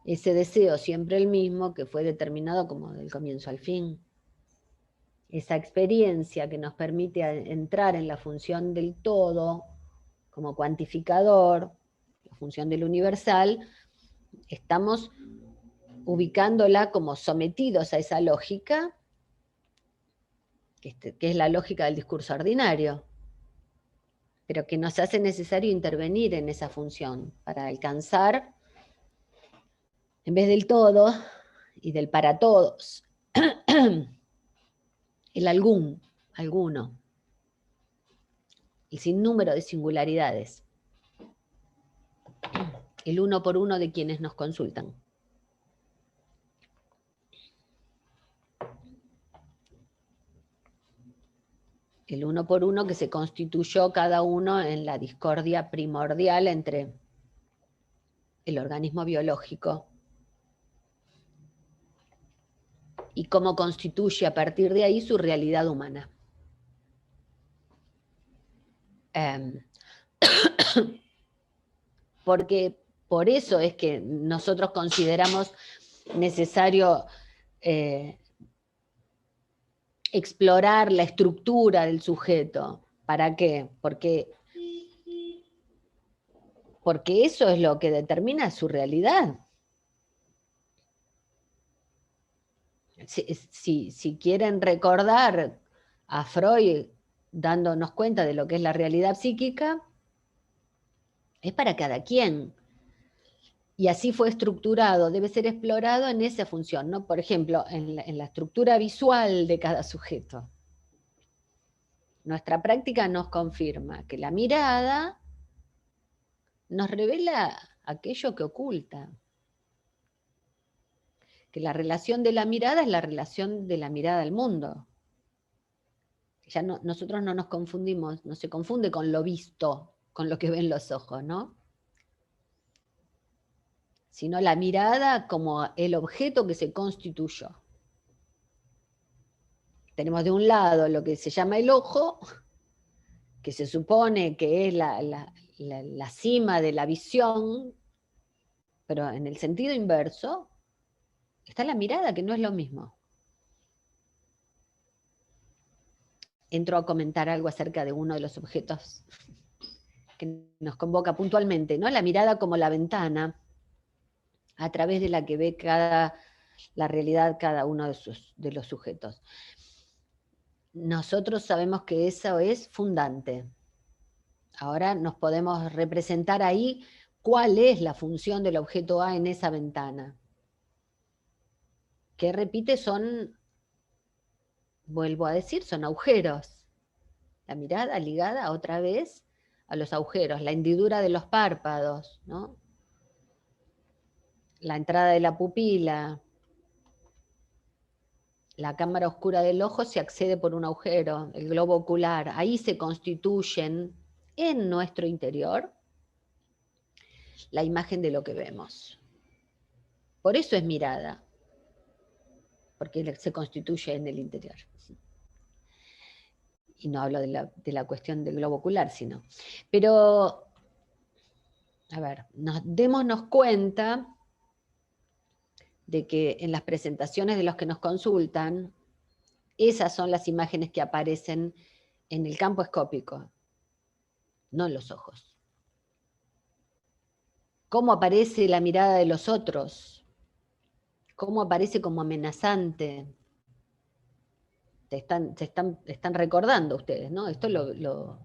ese deseo siempre el mismo, que fue determinado como del comienzo al fin. Esa experiencia que nos permite entrar en la función del todo, como cuantificador, la función del universal, estamos ubicándola como sometidos a esa lógica, que es la lógica del discurso ordinario, pero que nos hace necesario intervenir en esa función para alcanzar, en vez del todo y del para todos, el alguno, el sinnúmero de singularidades, el uno por uno de quienes nos consultan. El uno por uno que se constituyó cada uno en la discordia primordial entre el organismo biológico y cómo constituye a partir de ahí su realidad humana. Porque por eso es que nosotros consideramos necesario explorar la estructura del sujeto. ¿Para qué? Porque eso es lo que determina su realidad. Si quieren recordar a Freud dándonos cuenta de lo que es la realidad psíquica, es para cada quien. Y así fue estructurado, debe ser explorado en esa función, ¿no? Por ejemplo, en la estructura visual de cada sujeto. Nuestra práctica nos confirma que la mirada nos revela aquello que oculta. Que la relación de la mirada es la relación de la mirada al mundo. Ya nosotros no nos confundimos, no se confunde con lo visto, con lo que ven los ojos, ¿no? Sino la mirada como el objeto que se constituyó. Tenemos de un lado lo que se llama el ojo, que se supone que es la cima de la visión, pero en el sentido inverso está la mirada, que no es lo mismo. Entro a comentar algo acerca de uno de los objetos que nos convoca puntualmente, ¿no? La mirada como la ventana a través de la que ve la realidad cada uno de los sujetos. Nosotros sabemos que eso es fundante. Ahora nos podemos representar ahí cuál es la función del objeto A en esa ventana. Que repite vuelvo a decir, son agujeros. La mirada ligada otra vez a los agujeros, la hendidura de los párpados, ¿no? La entrada de la pupila, la cámara oscura del ojo se accede por un agujero, el globo ocular, ahí se constituyen en nuestro interior la imagen de lo que vemos. Por eso es mirada, porque se constituye en el interior. y no hablo de la cuestión del globo ocular, sino. Pero, a ver, démonos cuenta de que en las presentaciones de los que nos consultan, esas son las imágenes que aparecen en el campo escópico, no en los ojos. ¿Cómo aparece la mirada de los otros? ¿Cómo aparece como amenazante? Están recordando ustedes, ¿no? Esto lo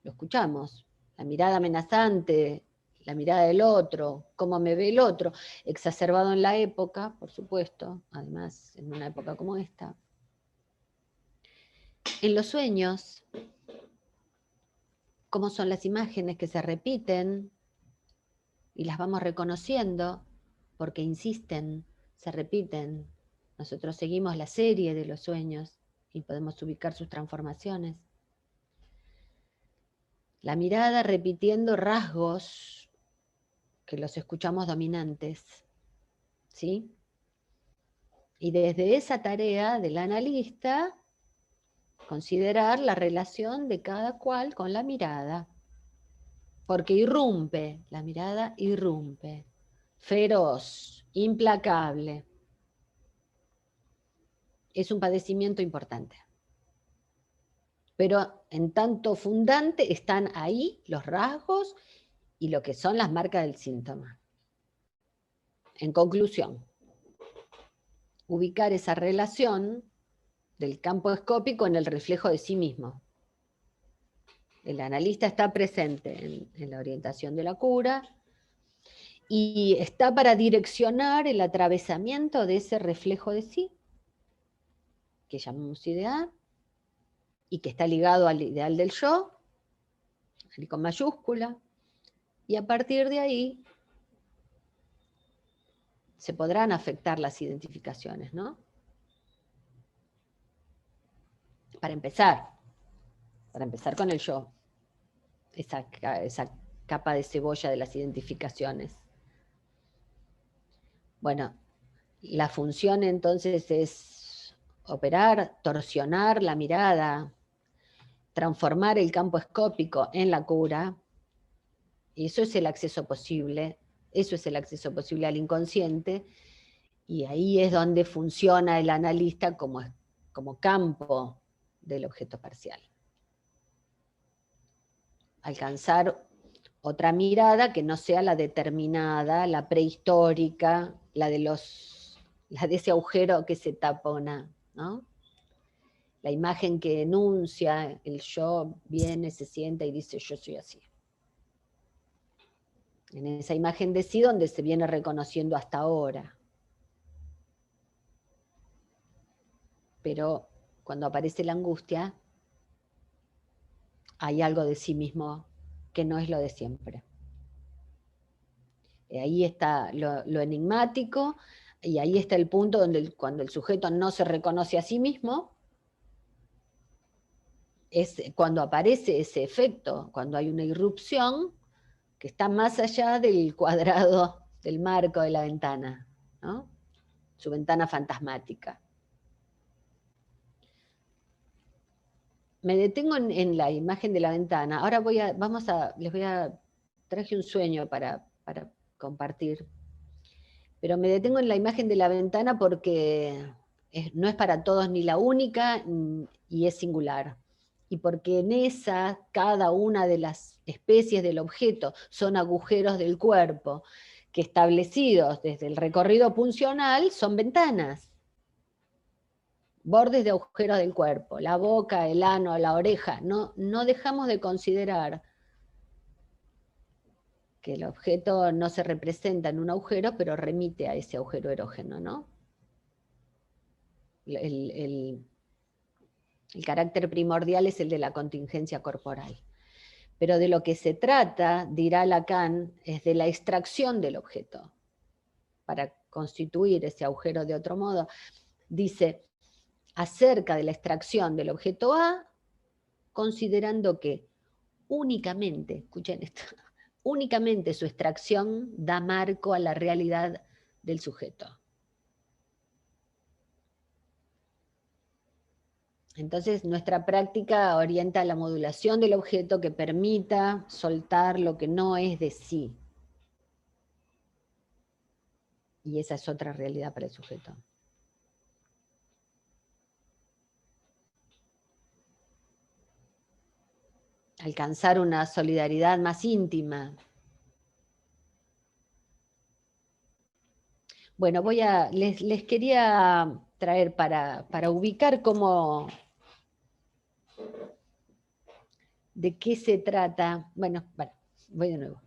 escuchamos. La mirada amenazante, la mirada del otro, cómo me ve el otro, exacerbado en la época, por supuesto, además en una época como esta. En los sueños, cómo son las imágenes que se repiten y las vamos reconociendo porque insisten, se repiten. Nosotros seguimos la serie de los sueños y podemos ubicar sus transformaciones. La mirada repitiendo rasgos que los escuchamos dominantes, ¿sí? Y desde esa tarea del analista, considerar la relación de cada cual con la mirada, porque irrumpe, la mirada irrumpe, feroz, implacable. Es un padecimiento importante. Pero en tanto fundante están ahí los rasgos y lo que son las marcas del síntoma. En conclusión, ubicar esa relación del campo escópico en el reflejo de sí mismo. El analista está presente en la orientación de la cura y está para direccionar el atravesamiento de ese reflejo de sí, que llamamos ideal, y que está ligado al ideal del yo, con mayúscula, y a partir de ahí se podrán afectar las identificaciones, ¿no? Para empezar con el yo, esa capa de cebolla de las identificaciones. Bueno, la función entonces es operar, torsionar la mirada, transformar el campo escópico en la cura, y eso es el acceso posible al inconsciente, y ahí es donde funciona el analista como campo del objeto parcial. Alcanzar otra mirada que no sea la determinada, la prehistórica, la de ese agujero que se tapona, ¿no? La imagen que enuncia, el yo viene, se sienta y dice yo soy así. En esa imagen de sí donde se viene reconociendo hasta ahora. Pero cuando aparece la angustia, hay algo de sí mismo que no es lo de siempre. Ahí está lo enigmático, y ahí está el punto donde cuando el sujeto no se reconoce a sí mismo, es cuando aparece ese efecto, cuando hay una irrupción que está más allá del cuadrado, del marco de la ventana, ¿no? Su ventana fantasmática. Me detengo en la imagen de la ventana. Ahora traje un sueño para compartir. Pero me detengo en la imagen de la ventana porque no es para todos ni la única y es singular. Y porque en esa, cada una de las especies del objeto son agujeros del cuerpo que establecidos desde el recorrido puncional son ventanas. Bordes de agujeros del cuerpo, la boca, el ano, la oreja. No dejamos de considerar que el objeto no se representa en un agujero, pero remite a ese agujero erógeno, ¿no? El carácter primordial es el de la contingencia corporal. Pero de lo que se trata, dirá Lacan, es de la extracción del objeto. Para constituir ese agujero de otro modo, dice, acerca de la extracción del objeto A, considerando que únicamente, escuchen esto, únicamente su extracción da marco a la realidad del sujeto. Entonces nuestra práctica orienta a la modulación del objeto que permita soltar lo que no es de sí. Y esa es otra realidad para el sujeto. Alcanzar una solidaridad más íntima. Bueno, les quería traer para ubicar cómo, de qué se trata. Bueno, voy de nuevo.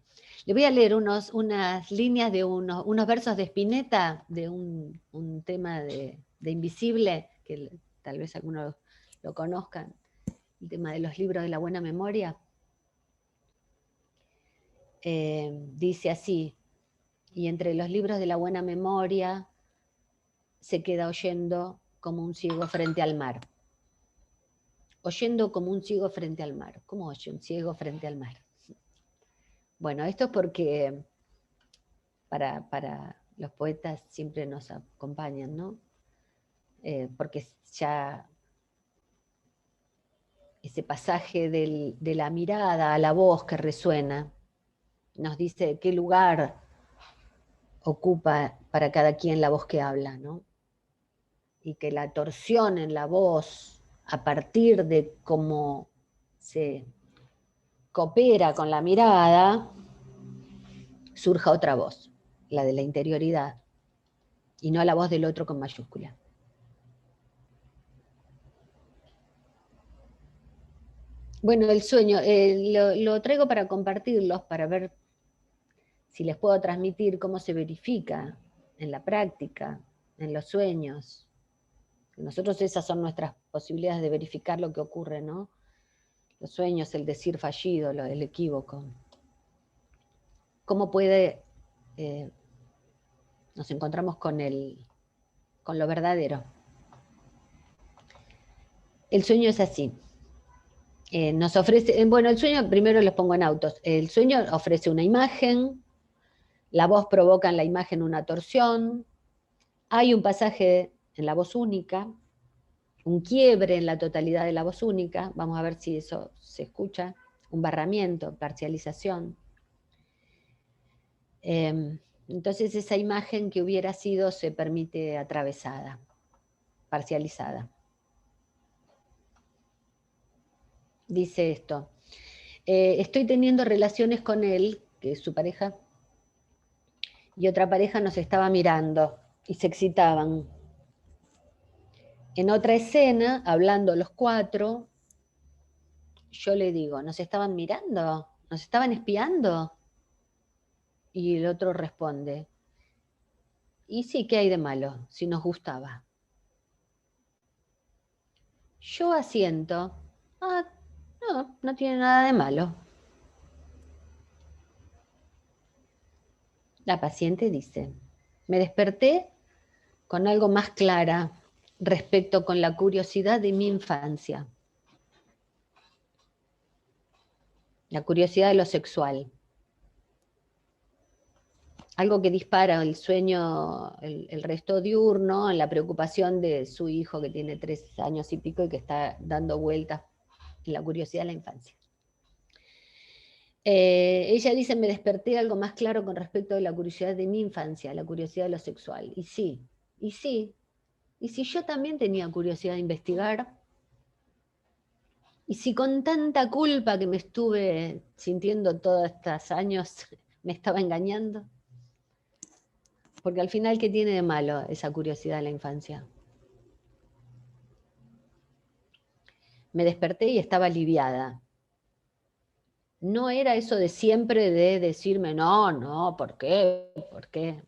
Le voy a leer unas líneas de unos versos de Spinetta, de un tema de Invisible, que tal vez algunos lo conozcan, el tema de los libros de la buena memoria. Dice así: y entre los libros de la buena memoria se queda oyendo como un ciego frente al mar. Oyendo como un ciego frente al mar. ¿Cómo oye un ciego frente al mar? Bueno, esto es porque para los poetas siempre nos acompañan, ¿no? Porque ya ese pasaje de la mirada a la voz que resuena nos dice qué lugar ocupa para cada quien la voz que habla, ¿no? Y que la torsión en la voz, a partir de cómo se coopera con la mirada, surja otra voz, la de la interioridad, y no la voz del otro con mayúscula. Bueno, el sueño, lo traigo para compartirlos, para ver si les puedo transmitir cómo se verifica en la práctica, en los sueños. Nosotros esas son nuestras posibilidades de verificar lo que ocurre, ¿no? Los sueños, el decir fallido, el equívoco. ¿Cómo puede, nos encontramos con lo verdadero? El sueño es así. Nos ofrece, bueno, el sueño, primero los pongo en autos. El sueño ofrece una imagen, la voz provoca en la imagen una torsión, hay un pasaje en la voz única, un quiebre en la totalidad de la voz única, vamos a ver si eso se escucha, un barramiento, parcialización. Entonces esa imagen que hubiera sido se permite atravesada, parcializada. Dice esto: estoy teniendo relaciones con él, que es su pareja, y otra pareja nos estaba mirando y se excitaban. En otra escena, hablando los cuatro, yo le digo, ¿nos estaban mirando? ¿Nos estaban espiando? Y el otro responde, y sí, ¿qué hay de malo? Si nos gustaba. Yo asiento, no, no tiene nada de malo. La paciente dice, me desperté con algo más clara respecto con la curiosidad de mi infancia. La curiosidad de lo sexual. Algo que dispara el sueño, el resto diurno, en la preocupación de su hijo que tiene 3 años y pico y que está dando vueltas en la curiosidad de la infancia. Ella dice, me desperté algo más claro con respecto a la curiosidad de mi infancia, la curiosidad de lo sexual. Y sí, y si yo también tenía curiosidad de investigar, y si con tanta culpa que me estuve sintiendo todos estos años me estaba engañando. Porque al final, ¿qué tiene de malo esa curiosidad de la infancia? Me desperté y estaba aliviada. No era eso de siempre de decirme, no, ¿por qué? ¿Por qué?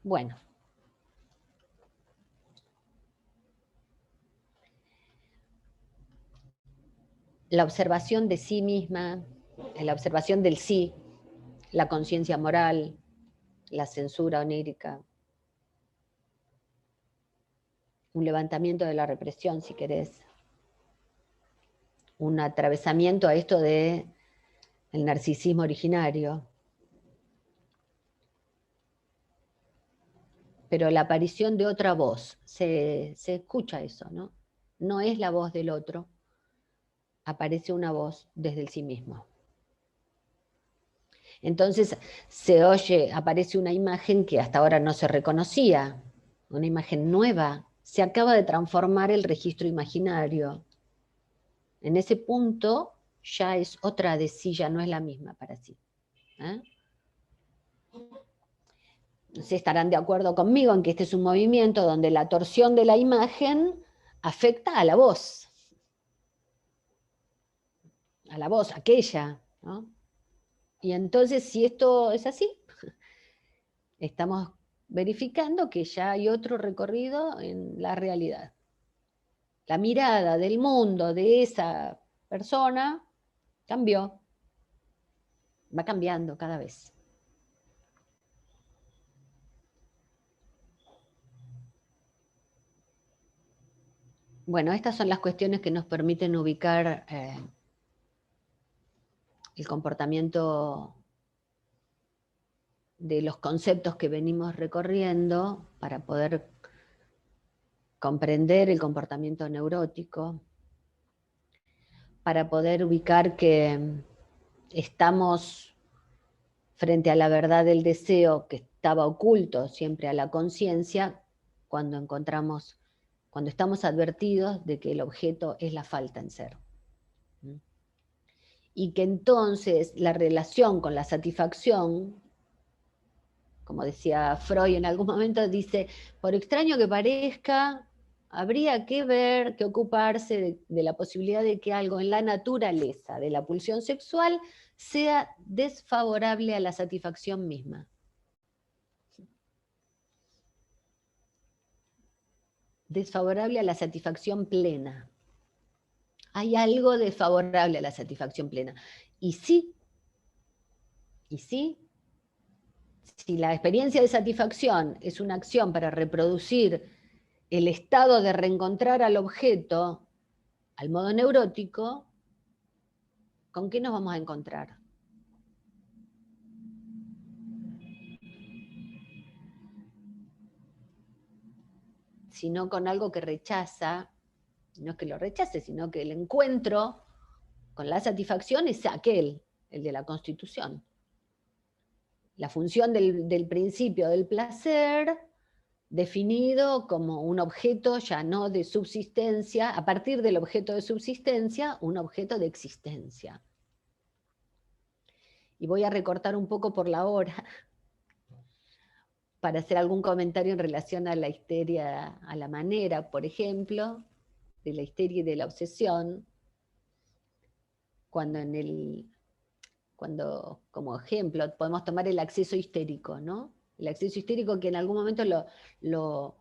Bueno. La observación de sí misma, la observación del sí, la conciencia moral, la censura onírica, un levantamiento de la represión, si querés, un atravesamiento a esto de el narcisismo originario. pero la aparición de otra voz, se escucha eso, ¿no? No es la voz del otro, aparece una voz desde el sí mismo. Entonces se oye, aparece una imagen que hasta ahora no se reconocía, una imagen nueva, se acaba de transformar el registro imaginario. En ese punto ya es otra de sí, ya no es la misma para sí. ¿Eh? No sé, estarán de acuerdo conmigo en que este es un movimiento donde la torsión de la imagen afecta a la voz, aquella, ¿no? Y entonces, si esto es así, estamos verificando que ya hay otro recorrido en la realidad. La mirada del mundo de esa persona cambió, va cambiando cada vez. Bueno, estas son las cuestiones que nos permiten ubicar el comportamiento de los conceptos que venimos recorriendo para poder comprender el comportamiento neurótico, para poder ubicar que estamos frente a la verdad del deseo que estaba oculto siempre a la conciencia cuando estamos advertidos de que el objeto es la falta en ser. Y que entonces la relación con la satisfacción, como decía Freud en algún momento, dice, por extraño que parezca, habría que ver, que ocuparse de la posibilidad de que algo en la naturaleza de la pulsión sexual sea desfavorable a la satisfacción misma. Desfavorable a la satisfacción plena. Hay algo desfavorable a la satisfacción plena. Y sí, si la experiencia de satisfacción es una acción para reproducir el estado de reencontrar al objeto al modo neurótico, ¿con qué nos vamos a encontrar? Sino con algo que rechaza, no es que lo rechace, sino que el encuentro con la satisfacción es aquel, el de la constitución. La función del principio del placer definido como un objeto ya no de subsistencia, a partir del objeto de subsistencia, un objeto de existencia. Y voy a recortar un poco por la hora para hacer algún comentario en relación a la histeria, a la manera, por ejemplo, de la histeria y de la obsesión, cuando como ejemplo, podemos tomar el acceso histérico, ¿no? El acceso histérico que en algún momento lo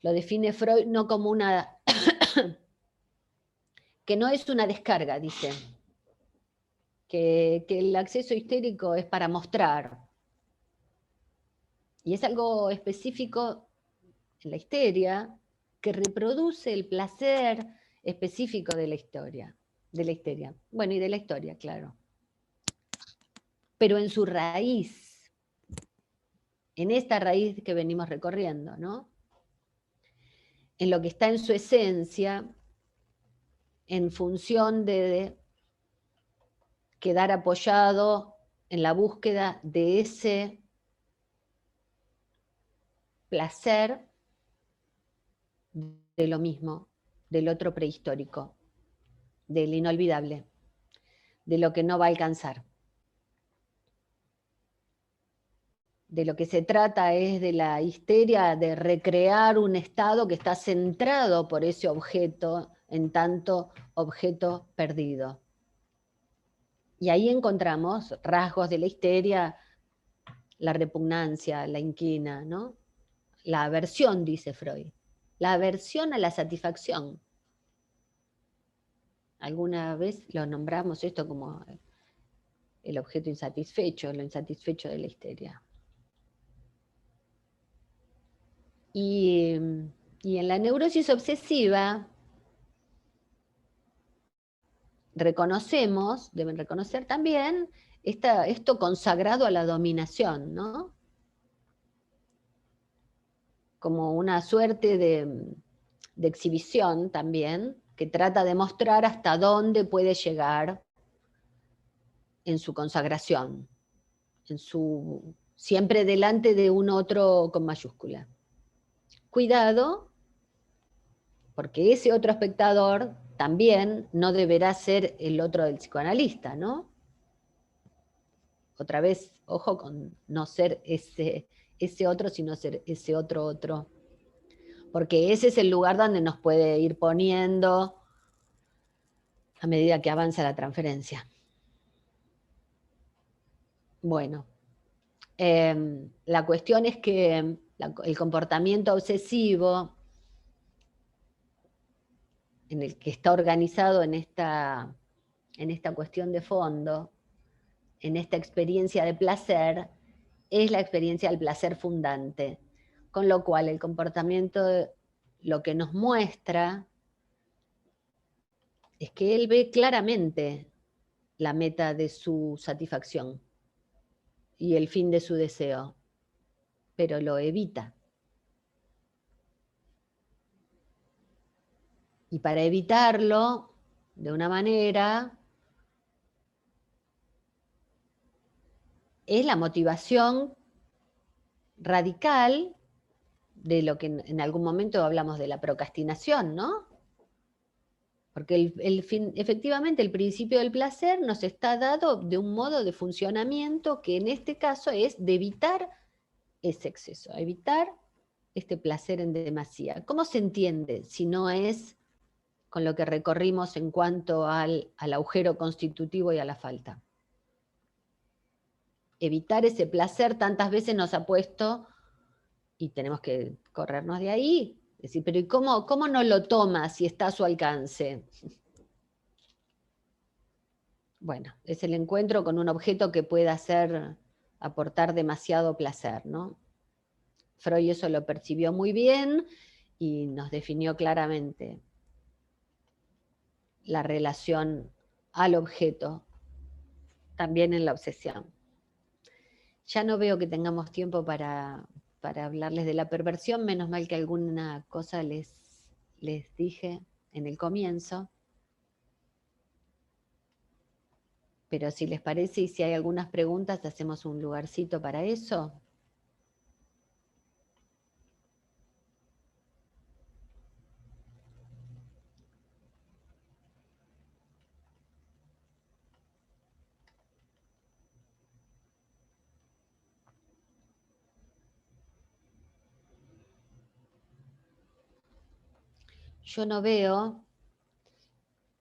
define Freud no como una, que no es una descarga, dice, que el acceso histérico es para mostrar, y es algo específico en la histeria que reproduce el placer específico de la historia, de la histeria. Bueno, y de la historia, claro. Pero en su raíz, en esta raíz que venimos recorriendo, ¿no? En lo que está en su esencia, en función de quedar apoyado en la búsqueda de ese placer de lo mismo, del otro prehistórico, del inolvidable, de lo que no va a alcanzar. De lo que se trata es de la histeria de recrear un estado que está centrado por ese objeto, en tanto objeto perdido. Y ahí encontramos rasgos de la histeria, la repugnancia, la inquina, ¿no? La aversión, dice Freud. La aversión a la satisfacción. Alguna vez lo nombramos esto como el objeto insatisfecho, lo insatisfecho de la histeria. Y en la neurosis obsesiva deben reconocer también esto consagrado a la dominación, ¿no? como una suerte de exhibición también, que trata de mostrar hasta dónde puede llegar en su consagración, siempre delante de un otro con mayúscula. Cuidado, porque ese otro espectador también no deberá ser el otro del psicoanalista, ¿no? Otra vez, ojo con no ser ese otro, sino ser ese otro. Porque ese es el lugar donde nos puede ir poniendo a medida que avanza la transferencia. Bueno, la cuestión es que el comportamiento obsesivo, en el que está organizado en esta cuestión de fondo, en esta experiencia de placer, es la experiencia del placer fundante. Con lo cual el comportamiento lo que nos muestra es que él ve claramente la meta de su satisfacción y el fin de su deseo, pero lo evita. Y para evitarlo, de una manera, es la motivación radical de lo que en algún momento hablamos de la procrastinación, ¿no? Porque efectivamente el principio del placer nos está dado de un modo de funcionamiento que en este caso es de evitar ese exceso, evitar este placer en demasía. ¿Cómo se entiende si no es con lo que recorrimos en cuanto al agujero constitutivo y a la falta? Evitar ese placer tantas veces nos ha puesto, y tenemos que corrernos de ahí, decir, pero ¿y cómo no lo toma si está a su alcance? Bueno, es el encuentro con un objeto que pueda aportar demasiado placer, ¿no? Freud eso lo percibió muy bien y nos definió claramente la relación al objeto, también en la obsesión. Ya no veo que tengamos tiempo para hablarles de la perversión, menos mal que alguna cosa les dije en el comienzo. Pero si les parece y si hay algunas preguntas, hacemos un lugarcito para eso. Yo no veo,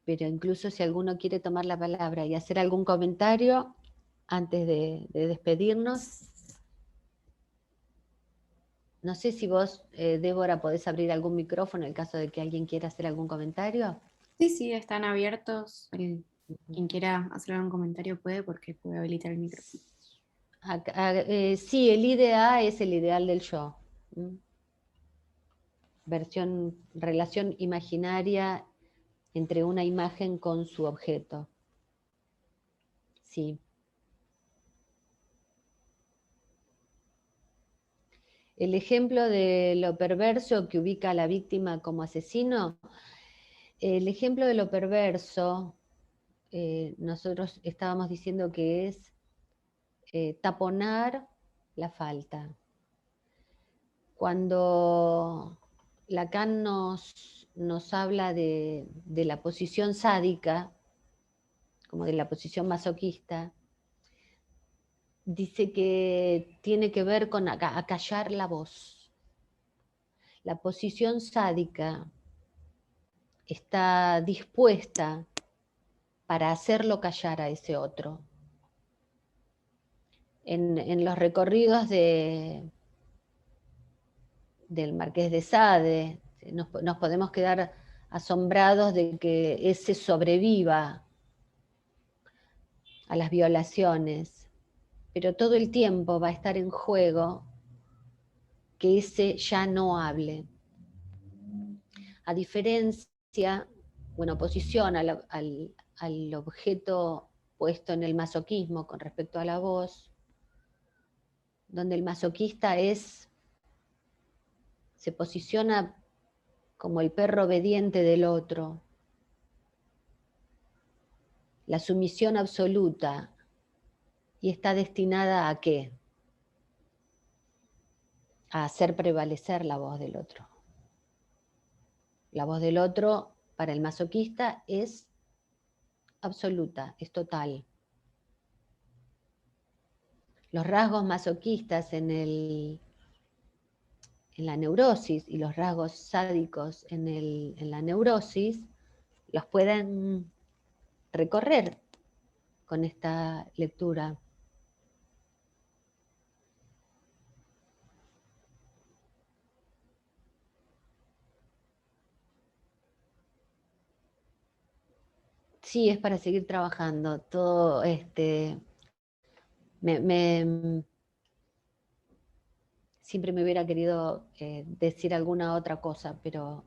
pero incluso si alguno quiere tomar la palabra y hacer algún comentario antes de despedirnos. No sé si vos, Débora, podés abrir algún micrófono en el caso de que alguien quiera hacer algún comentario. Sí, sí, están abiertos. Quien quiera hacer algún comentario puede, porque puede habilitar el micrófono. Sí, el IDEA es el ideal del yo. Relación imaginaria entre una imagen con su objeto. Sí. El ejemplo de lo perverso que ubica a la víctima como asesino, el ejemplo de lo perverso, nosotros estábamos diciendo que es taponar la falta. Cuando Lacan nos habla de la posición sádica, como de la posición masoquista, dice que tiene que ver con acallar la voz. La posición sádica está dispuesta para hacerlo callar a ese otro. En los recorridos del Marqués de Sade, nos podemos quedar asombrados de que ese sobreviva a las violaciones, pero todo el tiempo va a estar en juego que ese ya no hable. A diferencia, en oposición al objeto puesto en el masoquismo con respecto a la voz, donde el masoquista es se posiciona como el perro obediente del otro. La sumisión absoluta. ¿Y está destinada a qué? A hacer prevalecer la voz del otro. La voz del otro, para el masoquista, es absoluta, es total. Los rasgos masoquistas en la neurosis y los rasgos sádicos en la neurosis los pueden recorrer con esta lectura. Sí, es para seguir trabajando. Todo siempre me hubiera querido decir alguna otra cosa, pero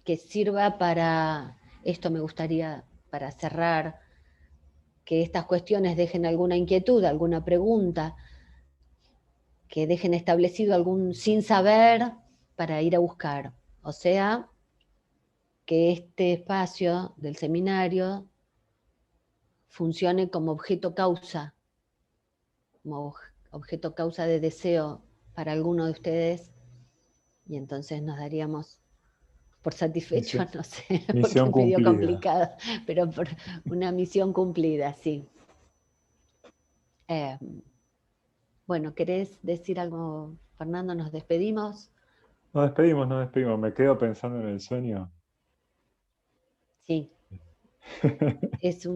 que sirva para, esto me gustaría para cerrar, que estas cuestiones dejen alguna inquietud, alguna pregunta, que dejen establecido algún sin saber para ir a buscar. O sea, que este espacio del seminario funcione como objeto causa, como objeto causa de deseo para alguno de ustedes, y entonces nos daríamos por satisfecho, Misión, no sé, porque misión es medio cumplida. complicado, pero por una misión cumplida, sí. Bueno, ¿querés decir algo, Fernando? ¿Nos despedimos? Nos despedimos, nos despedimos. Me quedo pensando en el sueño. Sí. Es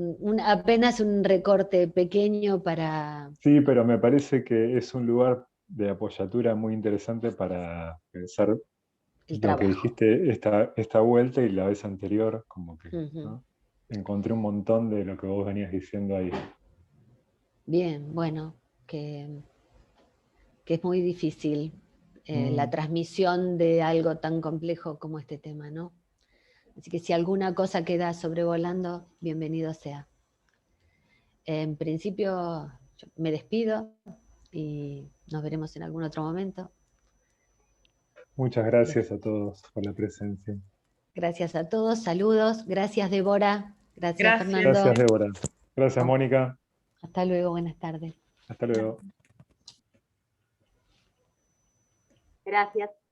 apenas un recorte pequeño para Sí, pero me parece que es un lugar de apoyatura muy interesante para pensar el lo que trabajo. dijiste esta vuelta y la vez anterior, como que, Ujú. ¿no? Encontré un montón de lo que vos venías diciendo ahí. Bien, bueno, que es muy difícil la transmisión de algo tan complejo como este tema, ¿no? Así que si alguna cosa queda sobrevolando, bienvenido sea. En principio, yo me despido y nos veremos en algún otro momento. Muchas gracias a todos por la presencia. Gracias a todos, saludos. Gracias, Débora. Gracias, Gracias. Fernando. Gracias, Débora. Gracias, Mónica. Hasta luego, buenas tardes. Hasta luego. Gracias.